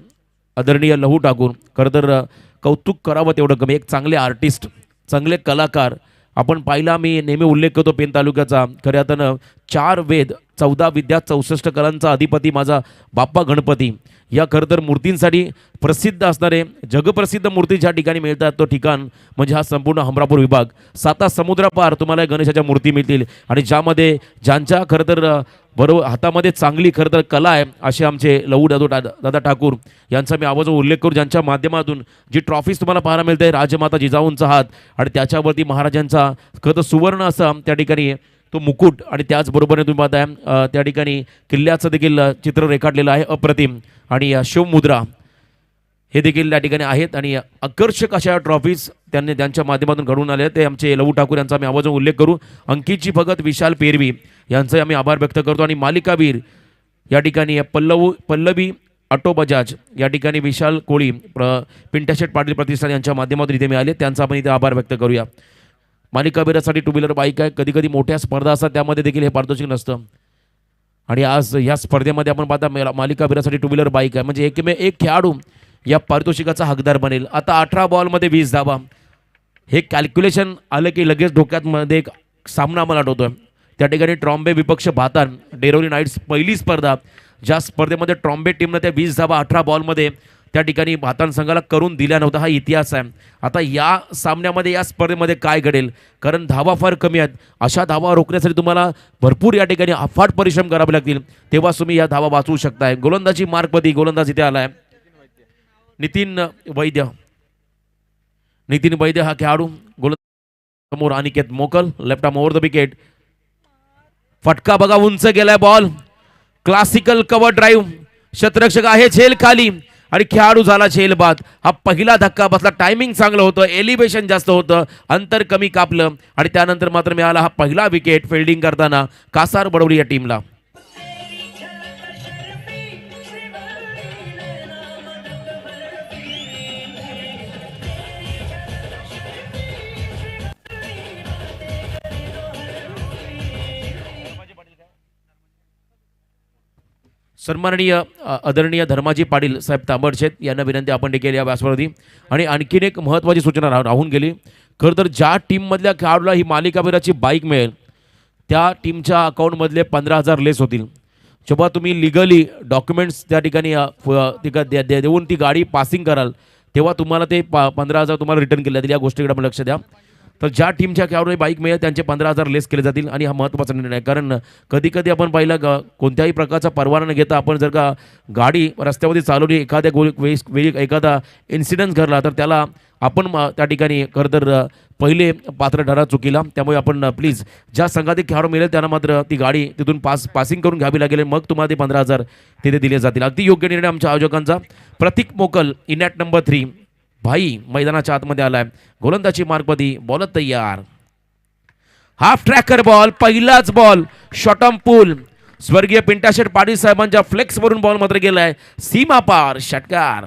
आदरणीय लहू ठाकूर. खरं तर कौतुक करावं तेवढं कमी. एक चांगले आर्टिस्ट, चांगले कलाकार आपण पाहिला. मी नेहमी उल्लेख करतो पेन तालुक्याचा. खऱ्या अर्थानं 4 वेद 14 विद्या 64 कलांचा अधिपती माझा बाप्पा गणपती. या खरं तर मूर्तींसाठी प्रसिद्ध असणारे जगप्रसिद्ध मूर्ती ज्या ठिकाणी मिळतात तो ठिकाण म्हणजे हा संपूर्ण हमरापूर विभाग. 7 समुद्रापार तुम्हाला गणेशाच्या मूर्ती मिळतील आणि ज्यामध्ये ज्यांच्या खरं तर बरोबर हातामध्ये चांगली खरं तर कला आहे असे आमचे लहू दादा ठाकूर यांचा मी आवाज उल्लेख करू. ज्यांच्या माध्यमातून जी ट्रॉफीज तुम्हाला पाहायला मिळते राजमाता जिजाऊंचा हात आणि त्याच्यावरती महाराजांचा खरं तर सुवर्ण असा त्या ठिकाणी तो मुकुट आणि त्याचबरोबरने तुम्ही पाहताय त्या ठिकाणी किल्ल्याचं देखील चित्र रेखाटलेलं आहे अप्रतिम. आणि शिवमुद्रा हे देखील त्या ठिकाणी आहेत आणि आकर्षक अशा ट्रॉफीज त्यांनी त्यांच्या माध्यमातून घडून आले. ते आमचे लहू ठाकूर यांचा आम्ही आवाज उल्लेख करू. अंकितजी भगत, विशाल पेरवी यांचाही आम्ही आभार व्यक्त करतो. आणि मालिकावीर या ठिकाणी पल्लवी ऑटो बजाज या ठिकाणी विशाल कोळी, पिंट्याशेठ पाटील प्रतिष्ठान यांच्या माध्यमातून इथे मिळाले. त्यांचा आपण इथे आभार व्यक्त करूया. मालिकावीरासाठी 2 व्हीलर बाईक आहे. कधी कधी मोठ्या स्पर्धा असतात त्यामध्ये देखील हे पारितोषिक नसतं आणि आज या स्पर्धेमध्ये आपण पाहता मालिकावीरासाठी 2 व्हीलर बाईक आहे म्हणजे एक खेळाडू या पारितोषिकाचा हकदार बनेल. आता 18 बॉलमध्ये 20 धावा हे कॅल्क्युलेशन आलं की लगेच डोक्यात एक सामना मला आठवतोय. त्या ठिकाणी ट्रॉम्बे विपक्ष भातान डेरोली नाईट्स पहिली स्पर्धा ज्या स्पर्धेमध्ये ट्रॉम्बे टीमनं त्या 20 धावा 18 बॉलमध्ये त्या ठिकाणी भातान संघाला करून दिल्या नव्हता. हा इतिहास आहे. आता या सामन्यामध्ये या स्पर्धेमध्ये काय घडेल कारण धावा फार कमी आहेत. अशा धावा रोखण्यासाठी तुम्हाला भरपूर या ठिकाणी अफाट परिश्रम करावे लागतील तेव्हा तुम्ही या धावा वाचवू शकताय. गोलंदाजी मार्कपदी गोलंदाज इथे आलाय नितीन वैद्य हा खेळाडू. गोलंदाज समोर Aniket Mokal, left arm over the wicket. फटका बघा उंच गेलाय बॉल. Classical cover drive. शतरक्षक आहे झेल खाली आणि खेळाडू झाला झेल बाद. हा पहिला धक्का बसला. टायमिंग चांगलं होतं, एलिव्हेशन जास्त होतं, अंतर कमी कापलं आणि त्यानंतर मात्र मिळाला हा पहिला विकेट फिल्डिंग करताना कासार बडवली या टीमला. सन्माननीय आदरणीय धर्माजी पाटील साहेब तांबडशेत यांना विनंती आपण देखील या व्यासपीठावरती. आणि आणखीन एक महत्त्वाची सूचना राहून गेली. खरं तर ज्या टीममधल्या खेळाडूला ही मालिकावीराची बाईक मिळेल त्या टीमच्या अकाउंटमधले 15,000 लेस होतील. जेव्हा तुम्ही लिगली डॉक्युमेंट्स त्या ठिकाणी देऊन ती गाडी पासिंग कराल तेव्हा तुम्हाला ते 15,000 तुम्हाला रिटर्न केले जातील. या गोष्टीकडे आपण लक्ष द्या. तर ज्या टीमच्या खेळाडूला बाईक मिळेल त्यांचे 15,000 लेस केले जातील. आणि हा महत्त्वाचा निर्णय आहे कारण कधी कधी आपण पाहिलं कोणत्याही प्रकारचा परवाना न घेता आपण जर का गाडी रस्त्यावरती चालवली एखाद्या वेळी एखादा इन्सिडेंट घडला तर त्याला आपण त्या ठिकाणी खरं तर पहिले पात्र ठरा चुकीला. त्यामुळे आपण प्लीज ज्या संघात खेळाडू मिळेल त्यांना मात्र ती गाडी तिथून पासिंग करून घ्यावी लागेल मग तुम्हाला ते 15,000 तिथे दिले जातील. अगदी योग्य निर्णय आमच्या आयोजकांचा. प्रतीक मोकल इन ॲट नंबर 3 भाई मैदानाच्या आतमध्ये आलाय. गोलंदाजी मार्कपदी बॉल तयार. हाफ ट्रॅकर बॉल, पहिलाच बॉल शॉटम पूल. स्वर्गीय पिंटाशेठ पाटील साहेबांच्या फ्लेक्स वरून बॉल मात्र गेलाय सीमा पार. षटकार.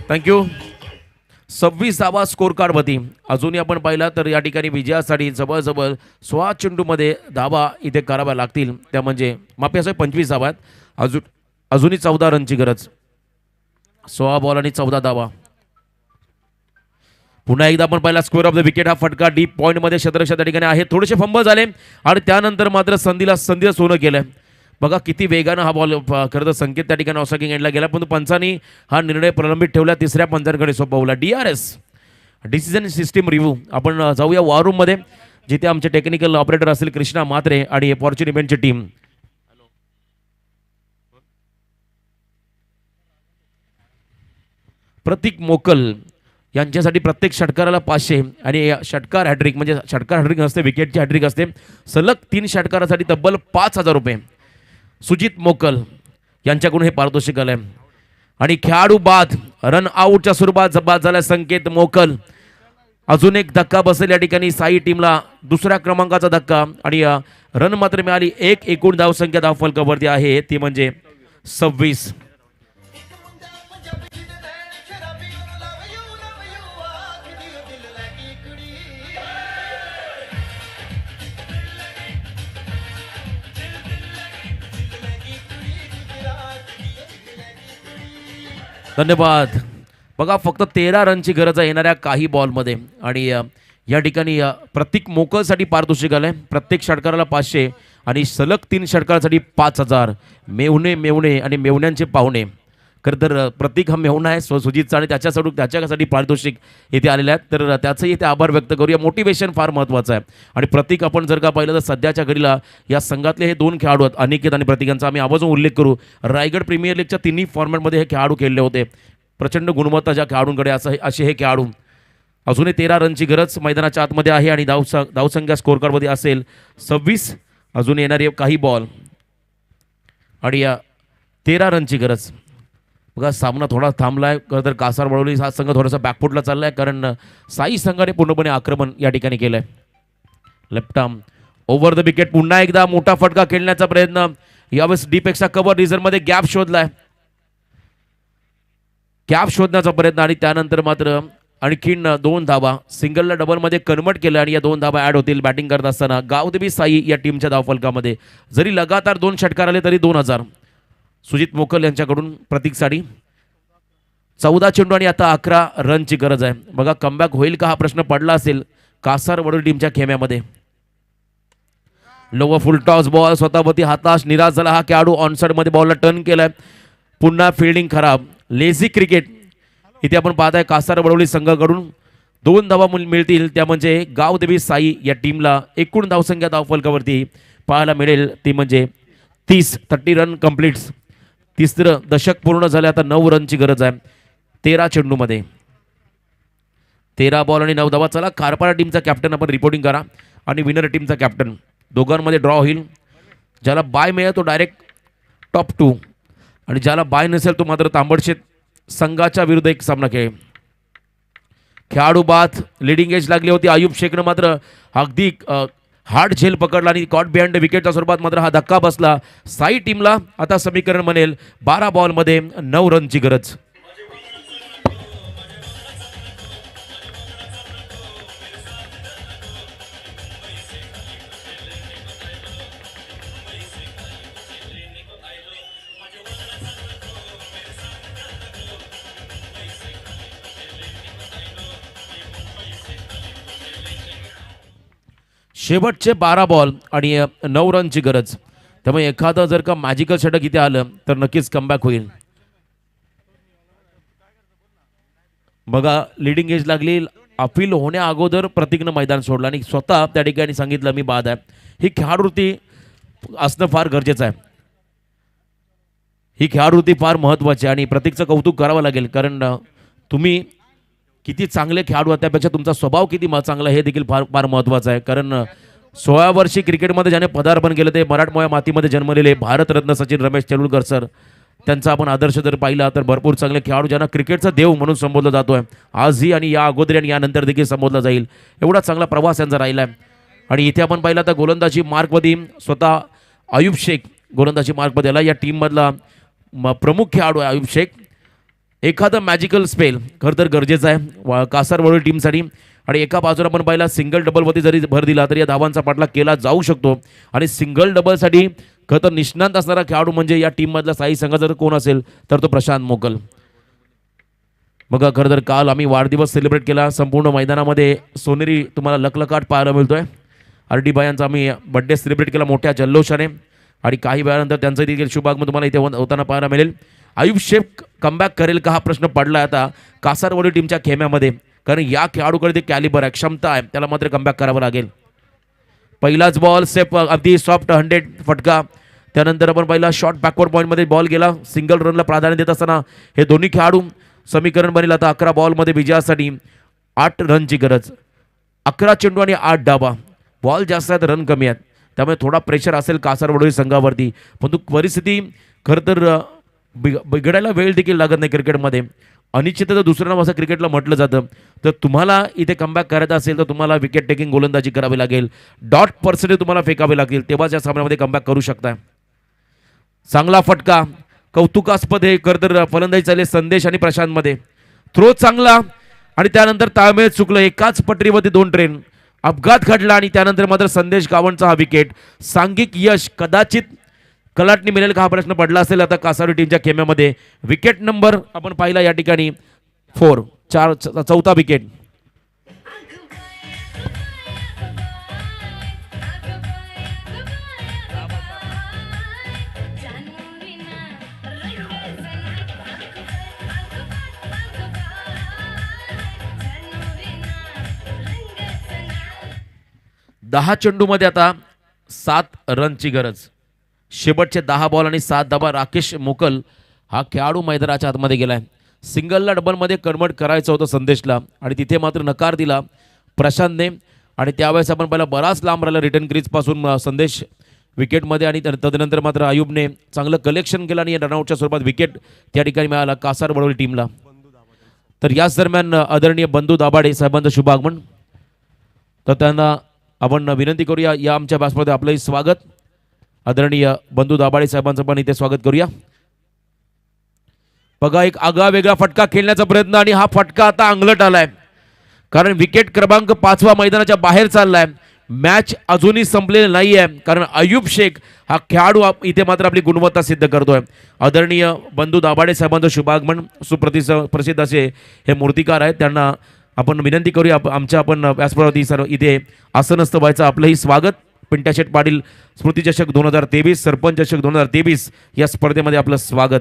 थँक्यू. 26 धावा स्कोर कार्ड वरती. अजूनही आपण पाहिला तर या ठिकाणी विजयासाठी जवळजवळ 16 चेंडूमध्ये धावा इथे कराव्या लागतील. त्या म्हणजे माफी असं 25 धावा आहेत. अजूनही 14 रनची गरज. 16 बॉल आणि 14 धावा. पुन्हा एकदा आपण पहिला स्क्वेअर ऑफ द विकेट हा फटका डीप पॉईंटमध्ये क्षेत्ररक्षक त्या ठिकाणी आहे. थोडेसे फंबल झाले आणि त्यानंतर मात्र संधीला सोनं केलं. बघा किती वेगानं हा बॉल खरं तर संकेत त्या ठिकाणी ऑफसाइड एंडला गेला, पण पंचांनी हा निर्णय प्रलंबित ठेवला. तिसऱ्या पंचांकडे सोपवला. DRS decision system review. आपण जाऊया वॉर रूममध्ये, जिथे आमचे टेक्निकल ऑपरेटर असतील कृष्णा म्हात्रे आणि फॉर्च्यून इव्हेंटची टीम. प्रतीक मोकल यांच्यासाठी प्रत्येक षटकाराला 500 आणि षटकार हॅट्रिक, म्हणजे षटकार हॅट्रिक नसते, विकेटची हॅट्रिक असते, सलग 3 षटकारासाठी तब्बल 5,000 रुपये सुजित मोकल यांच्याकडून हे पारितोषिक आलंय. आणि खेळाडू बाद रन आऊटच्या स्वरूपात बाद झाला संकेत मोकल. अजून एक धक्का बसेल या ठिकाणी साई टीमला, दुसऱ्या क्रमांकाचा धक्का. आणि रन मात्र मिळाली एक. एकूण धावसंख्या धावफलकावरती आहे ती म्हणजे 26. धन्यवाद. बघा फक्त 13 रनची गरज आहे येणाऱ्या काही बॉलमध्ये. आणि या ठिकाणी प्रत्येक मोकलसाठी पारितोषिक आलंय. प्रत्येक षटकाराला 500 आणि सलग 3 षटकारासाठी 5,000. मेवणे आणि मेवण्यांचे पाहुणे. खरं तर प्रतीक हा मेवणा आहे सुजितचा, आणि त्याच्यासाठी पारितोषिक इथे आलेले आहेत. तर त्याचंही इथे आभार व्यक्त करूया. मोटिवेशन फार महत्त्वाचं आहे. आणि प्रतीक आपण जर का पाहिलं तर सध्याच्या घडीला या संघातले हे 2 खेळाडू आहेत, अनिकेत आणि प्रतीकांचा आम्ही आवर्जून उल्लेख करू. रायगड प्रीमियर लीगच्या तिन्ही फॉर्मॅटमध्ये हे खेळाडू खेळले होते. प्रचंड गुणवत्ता ज्या खेळाडूंकडे असे हे खेळाडू. अजूनही 13 रनची गरज मैदानाच्या आतमध्ये आहे आणि धावसंख्या स्कोअर कार्डमध्ये असेल 26. अजून येणारे काही बॉल आणि या 13 रनची गरज. बघा सामना थोडा थांबलाय. खरं तर कासार वळवली हा संघ थोडासा बॅकफुटला चाललाय, कारण साई संघाने पूर्णपणे आक्रमण या ठिकाणी केलंय. Left arm over the wicket. पुन्हा एकदा मोठा फटका खेळण्याचा प्रयत्न. यावेळेस डीपेक्षा कव्हर रिझर्व्हमध्ये गॅप शोधलाय. गॅप शोधण्याचा प्रयत्न आणि त्यानंतर मात्र आणखीन 2 धावा. सिंगलला डबलमध्ये कन्वर्ट केलं आणि या 2 धावा ॲड होतील बॅटिंग करत असताना. गावदेवी साई या टीमच्या धावफलकामध्ये जरी लगातार 2 षटकार आले तरी 2000. सुजित मोकल यांच्याकडून प्रतीकसाठी 14 चेंडू आणि आता 11 रनची गरज आहे. बघा कमबॅक होईल का हा प्रश्न पडला असेल कासार वडोली टीमच्या खेम्यामध्ये. लोवर फुल टॉस बॉल स्वतःवरती हताश निराश झाला हा खेळाडू. ऑनसाइडमध्ये बॉलला टर्न केलाय. पुन्हा फिल्डिंग खराब. लेझी क्रिकेट इथे आपण पाहताय. कासार वडोली संघाकडून 2 धावा मिळतील, त्या म्हणजे गावदेवी साई या टीमला. एकूण धावसंख्या धावफलकावरती पाहायला मिळेल ती म्हणजे 30 रन कंप्लीट्स. तिसरं दशक पूर्ण झालं. आता 9 रनची गरज आहे 13 चेंडूमध्ये. 13 बॉल आणि 9 धावा. चला खारपाडा टीमचा कॅप्टन आपण रिपोर्टिंग करा आणि विनर टीमचा कॅप्टन. दोघांमध्ये ड्रॉ होईल. ज्याला बाय मिळेल तो डायरेक्ट टॉप 2 आणि ज्याला बाय नसेल तो मात्र तांबडशेत संघाच्या विरुद्ध एक सामना खेळेल. खेळाडू बाद लिडिंग एज लागली होती. आयुब शेखनं मात्र अगदी हार्ड झेल पकडला आणि कॉट बिहाइंड विकेटच्या स्वरूपात मात्र हा धक्का बसला. साई टीमला आता समीकरण बनेल 12 बॉलमध्ये 9 रनची गरज. शेवटचे 12 बॉल आणि 9 रनची गरज. त्यामुळे एखादं जर का मॅजिकल षटक इथे आलं तर नक्कीच कमबॅक होईल. बघा लिडिंग एज लागली. अपील होण्या अगोदर प्रतीकनं मैदान सोडलं आणि स्वतः त्या ठिकाणी सांगितलं मी बाद आहे. ही खेळाडूवृत्ती असणं फार गरजेचं आहे. ही खेळाडूवृत्ती फार महत्त्वाची आणि प्रतीकचं कौतुक करावं लागेल, कारण तुम्ही किती चांगले खेळाडू आहेत त्यापेक्षा तुमचा स्वभाव किती चांगला हे देखील फार फार महत्त्वाचं आहे. कारण 16 वर्षी क्रिकेटमध्ये ज्याने पदार्पण केलं ते मराठमोळ्या मातीमध्ये जन्मलेले भारतरत्न सचिन रमेश तेंडुलकर सर. त्यांचा आपण आदर्श जर पाहिला तर भरपूर चांगले खेळाडू ज्यांना क्रिकेटचा देव म्हणून संबोधला जातो आहे आजही आणि या अगोदर आणि यानंतर देखील संबोधला जाईल. एवढा चांगला प्रवास यांचा राहिला आहे. आणि इथे आपण पाहिलं तर गोलंदाजी मार्कमध्ये स्वतः आयुब शेख गोलंदाजी मार्कमध्ये आला. या टीममधला प्रमुख खेळाडू आहे आयुब शेख. एखादं मॅजिकल स्पेल खरं तर गरजेचं आहे कासार वडोली टीमसाठी. आणि एका बाजूला आपण पाहिला सिंगल डबलवरती जरी भर दिला तरी या धावांचा पाठलाग केला जाऊ शकतो. आणि सिंगल डबलसाठी खरं तर निष्णांत असणारा खेळाडू म्हणजे या टीममधला साई संघाचा जर कोण असेल तर तो प्रशांत मोकल. बघा खरं तर काल आम्ही वाढदिवस सेलिब्रेट केला. संपूर्ण मैदानामध्ये सोनेरी तुम्हाला लखलखाट पाहायला मिळतोय. RD बायांचा आम्ही बड्डे सेलिब्रेट केला मोठ्या जल्लोषाने आणि काही वेळानंतर त्यांचं देखील शुभागमन तुम्हाला इथे होताना पाहायला मिळेल. आयुब शेख कमबॅक करेल का हा प्रश्न पडला आता कासारवाडी टीमच्या खेम्यामध्ये, कारण या खेळाडूकडे ते कॅलिबर आहे, क्षमता आहे, त्याला मात्र कमबॅक करावं लागेल. पहिलाच बॉल सेफ, अगदी सॉफ्ट 100 फटका. त्यानंतर आपण पहिला शॉर्ट बॅकवर्ड पॉईंटमध्ये बॉल गेला. सिंगल रनला प्राधान्य देत असताना हे दोन्ही खेळाडू समीकरण बनेल आता 11 बॉलमध्ये विजयासाठी 8 रनची गरज. 11 चेंडू आणि 8 डाबा. बॉल जास्त आहेत, रन कमी आहेत, त्यामुळे थोडा प्रेशर असेल कासारवडोली संघावरती. पण परिस्थिती खरं तर बिघडायला वेळ देखील लागत नाही क्रिकेटमध्ये. अनिश्चितता दुसरं नाव असं क्रिकेटला म्हटलं जातं. तर तुम्हाला इथे कमबॅक करायचं असेल तर तुम्हाला विकेट टेकिंग गोलंदाजी करावी लागेल, डॉट पर्सेंटेज तुम्हाला फेकावे लागतील, तेव्हाच या सामन्यामध्ये कमबॅक करू शकता. चांगला फटका, कौतुकास्पद हे खरं तर फलंदाजी चालले संदेश आणि प्रशांतमध्ये. थ्रो चांगला आणि त्यानंतर ताळमेळ चुकलं. एकाच पटरीवरती 2 ट्रेन, अपघात घडला आणि त्यानंतर मात्र संदेश गावणचा हा विकेट. सांघिक यश कदाचित कलाटणी मिळेल का हा प्रश्न पडला असेल आता कासारवाडी टीमच्या खेम्यामध्ये. विकेट नंबर आपण पाहिला या ठिकाणी 4, चौथा विकेट. दहा चेंडूमध्ये आता 7 रनची गरज. शेवटचे 10 बॉल आणि 7 धावा. राकेश मोकल हा खेळाडू मैदानाच्या आतमध्ये गेलाय. सिंगलला डबलमध्ये कन्वर्ट करायचं होतं संदेशला आणि तिथे मात्र नकार दिला प्रशांतने आणि त्यावेळेस आपण पहिला बराच लांब राहिला रिटर्न क्रीजपासून संदेश विकेटमध्ये आणि तदनंतर मात्र आयुबने चांगलं कलेक्शन केलं आणि रनआउटच्या स्वरूपात विकेट त्या ठिकाणी मिळाला कासारवडोली टीमला. तर याच दरम्यान आदरणीय बंधू दाभाडे साहेबांचं शुभ आगमन. तर त्यांना आपण विनंती करूया या आमच्या व्यासपीठामध्ये आपलंही स्वागत. आदरणीय बंधू दाभाडे साहेबांचं पण इथे स्वागत करूया. बघा एक आगळा वेगळा फटका खेळण्याचा प्रयत्न आणि हा फटका आता अंगलट आलाय, कारण विकेट क्रमांक 5वा मैदानाच्या बाहेर चाललाय. मॅच अजूनही संपलेली नाही आहे, कारण आयुब शेख हा खेळाडू इथे मात्र आपली गुणवत्ता सिद्ध करतोय. आदरणीय बंधू दाभाडे साहेबांचं शुभागमन. प्रसिद्ध असे हे मूर्तिकार आहेत, त्यांना आपण विनंती करूया आमच्या आपण व्यासपीठावरती सर्व इथे आसनस्थ व्हायचं. आपलंही स्वागत. पिंट्या शेठ पाटील स्मृती चषक 2023, सरपंच चषक 2023 या स्पर्धेमध्ये आपलं स्वागत.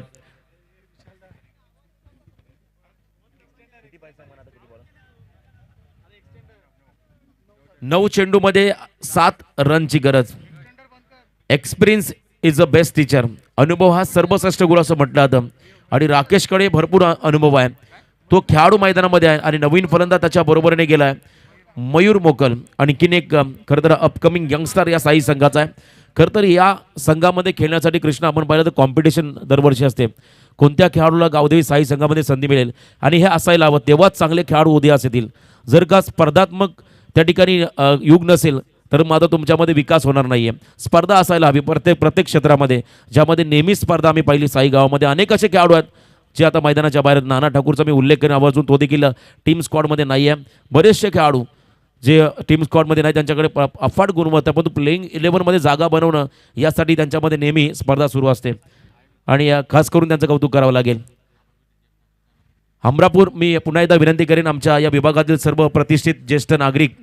नऊ चेंडूमध्ये 7 रनची गरज. Experience is a best teacher. अनुभव हा सर्वश्रेष्ठ गुरु असं म्हटलं जातं आणि राकेशकडे भरपूर अनुभव आहे. तो खेळाडू मैदानामध्ये आहे आणि नवीन फलंदाज त्याच्या बरोबरीने गेलाय मयूर मोकल. आणखीन एक खरं तर अपकमिंग यंगस्टर या साई संघाचा आहे. खरं तर या संघामध्ये खेळण्यासाठी कृष्णा आपण पाहिलं तर कॉम्पिटिशन दरवर्षी असते. कोणत्या खेळाडूला गावदेवी साई संघामध्ये संधी मिळेल आणि हे असायला हवं, तेव्हाच चांगले खेळाडू उदयास येतील. जर का स्पर्धात्मक त्या ठिकाणी युग नसेल तर मात्र तुमच्यामध्ये विकास होणार नाही आहे. स्पर्धा असायला हवी प्रत्येक क्षेत्रामध्ये, ज्यामध्ये नेहमी स्पर्धा आम्ही पाहिली. साई गावामध्ये अनेक असे खेळाडू आहेत जे आता मैदानाच्या बाहेर. नाना ठाकूरचा मी उल्लेख करेन आवर्जून, तो देखील टीम स्क्वॉडमध्ये नाही आहे. बरेचसे खेळाडू जे टीम स्क्वॉडमध्ये नाही त्यांच्याकडे अफाट गुणवत्ता, परंतु प्लेइंग 11मध्ये जागा बनवणं यासाठी त्यांच्यामध्ये नेहमी स्पर्धा सुरू असते आणि खास करून त्यांचं कौतुक करावं लागेल. हमरापूर मी पुन्हा एकदा विनंती करेन आमच्या या विभागातील सर्व प्रतिष्ठित ज्येष्ठ नागरिक,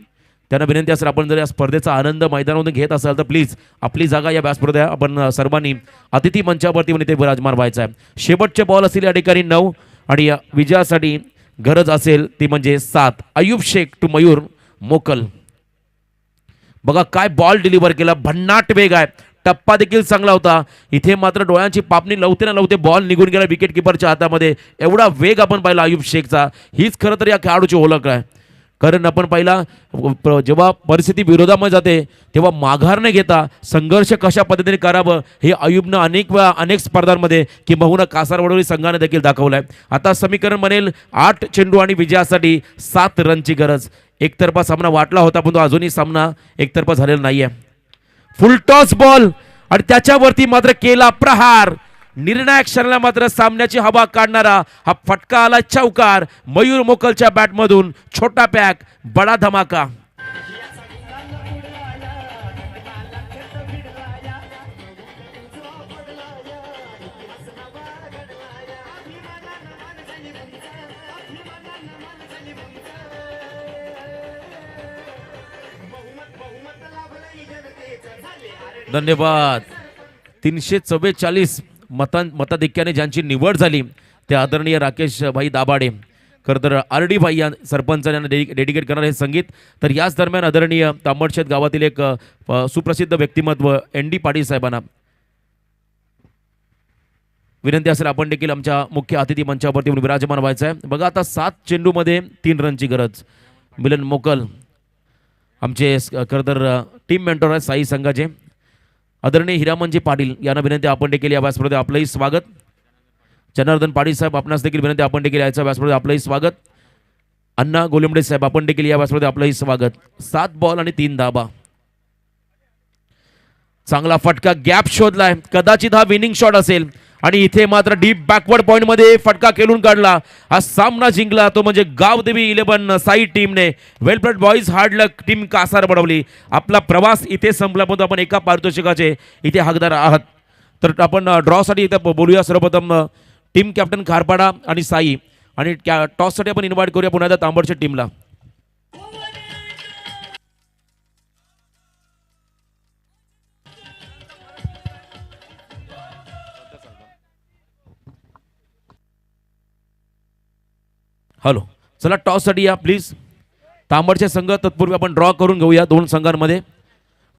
त्यांना विनंती असेल आपण जर या स्पर्धेचा आनंद मैदानावरून घेत असाल तर प्लीज आपली जागा या व्यासपीठावर द्या. आपण सर्वांनी अतिथी मंचावरती इथे विराजमान व्हायचं आहे. शेवटचे बॉल असतील या ठिकाणी 9 आणि या विजयासाठी गरज असेल ती म्हणजे 7. आयुब शेख टू मयूर मोकल. बघा काय बॉल डिलिव्हर केला, भन्नाट वेग आहे, टप्पा देखील चांगला होता. इथे मात्र डोळ्यांची पापणी लावते ना लावते बॉल निघून गेला विकेट किपरच्या हातामध्ये. एवढा वेग आपण पाहिला आयुब शेखचा. हीच खरं तर या खेळाडूची ओळख आहे. कारण आपण पाहिला जेव्हा परिस्थिती विरोधामध्ये जाते तेव्हा माघार न घेता संघर्ष कशा पद्धतीने करावं हे आयुबनं अनेक स्पर्धांमध्ये किंबहुना कासारवडोली संघाने देखील दाखवलं आहे. आता समीकरण बनेल 8 चेंडू आणि विजयासाठी 7 रनची गरज. एकतर्फा सामना वाटला होता पण तो अजूनही सामना एकतर्फा झालेला नाही आहे. फुलटॉस बॉल आणि त्याच्यावरती मात्र केला प्रहार. निर्णायक क्षणाला मात्र सामन्याची हवा काढणारा हा फटका आला चौकार मयूर मोकलच्या बॅटमधून. छोटा पॅक बडा धमाका. धन्यवाद. 344 मताधिक्याने ज्यांची निवड झाली ते आदरणीय राकेश भाई दाभाडे. खरं तर आर डी भाई या सरपंचांना डेडिकेट करणार हे संगीत. तर याच दरम्यान आदरणीय तांबडशेत गावातील एक सुप्रसिद्ध व्यक्तिमत्व एन डी पाटील साहेबांना विनंती असेल आपण देखील आमच्या मुख्य अतिथी मंचावरती विराजमान व्हायचं आहे. बघा आता 7 चेंडूमध्ये 3 रनची गरज. मिलन मोकल आमचे खरं तर टीम मेंटॉर आहेत साई संघाचे आदरणीय हिरामनजी पाटील यांना विनंती आपण देखील या व्यासपीठावर आपलंही स्वागत. जनार्दन पाटील साहेब आपणास देखील विनंती आपण देखील याच्या व्यासपीठावर आपलंही स्वागत. अण्णा गोलिमडे साहेब आपण देखील या व्यासपीठावर आपलंही स्वागत. 7 बॉल आणि 3 धाबा. चांगला फटका गॅप शोधलाय कदाचित हा विनिंग शॉट असेल आणि इथे मात्र डीप बॅकवर्ड पॉइंट मध्ये फटका खेळून काढला. हा सामना जिंकला तो म्हणजे गावदेवी 11 साई टीमने. वेलप्लेड बॉईज हार्ड लक टीम कासार बनवली. आपला प्रवास इथे संपला पण आपण एका पारितोषिकाचे इथे हकदार आहात. तर आपण ड्रॉसाठी इथे बोलूया. सर्वप्रथम टीम कॅप्टन खारपाडा आणि साई आणि टॉससाठी आपण इन्व्हाइट करूया पुन्हा एकदा तांबडच्या टीमला. हॅलो चला टॉससाठी या प्लीज. तांबडचे संघ तत्पूर्वी आपण ड्रॉ करून घेऊया 2 संघांमध्ये.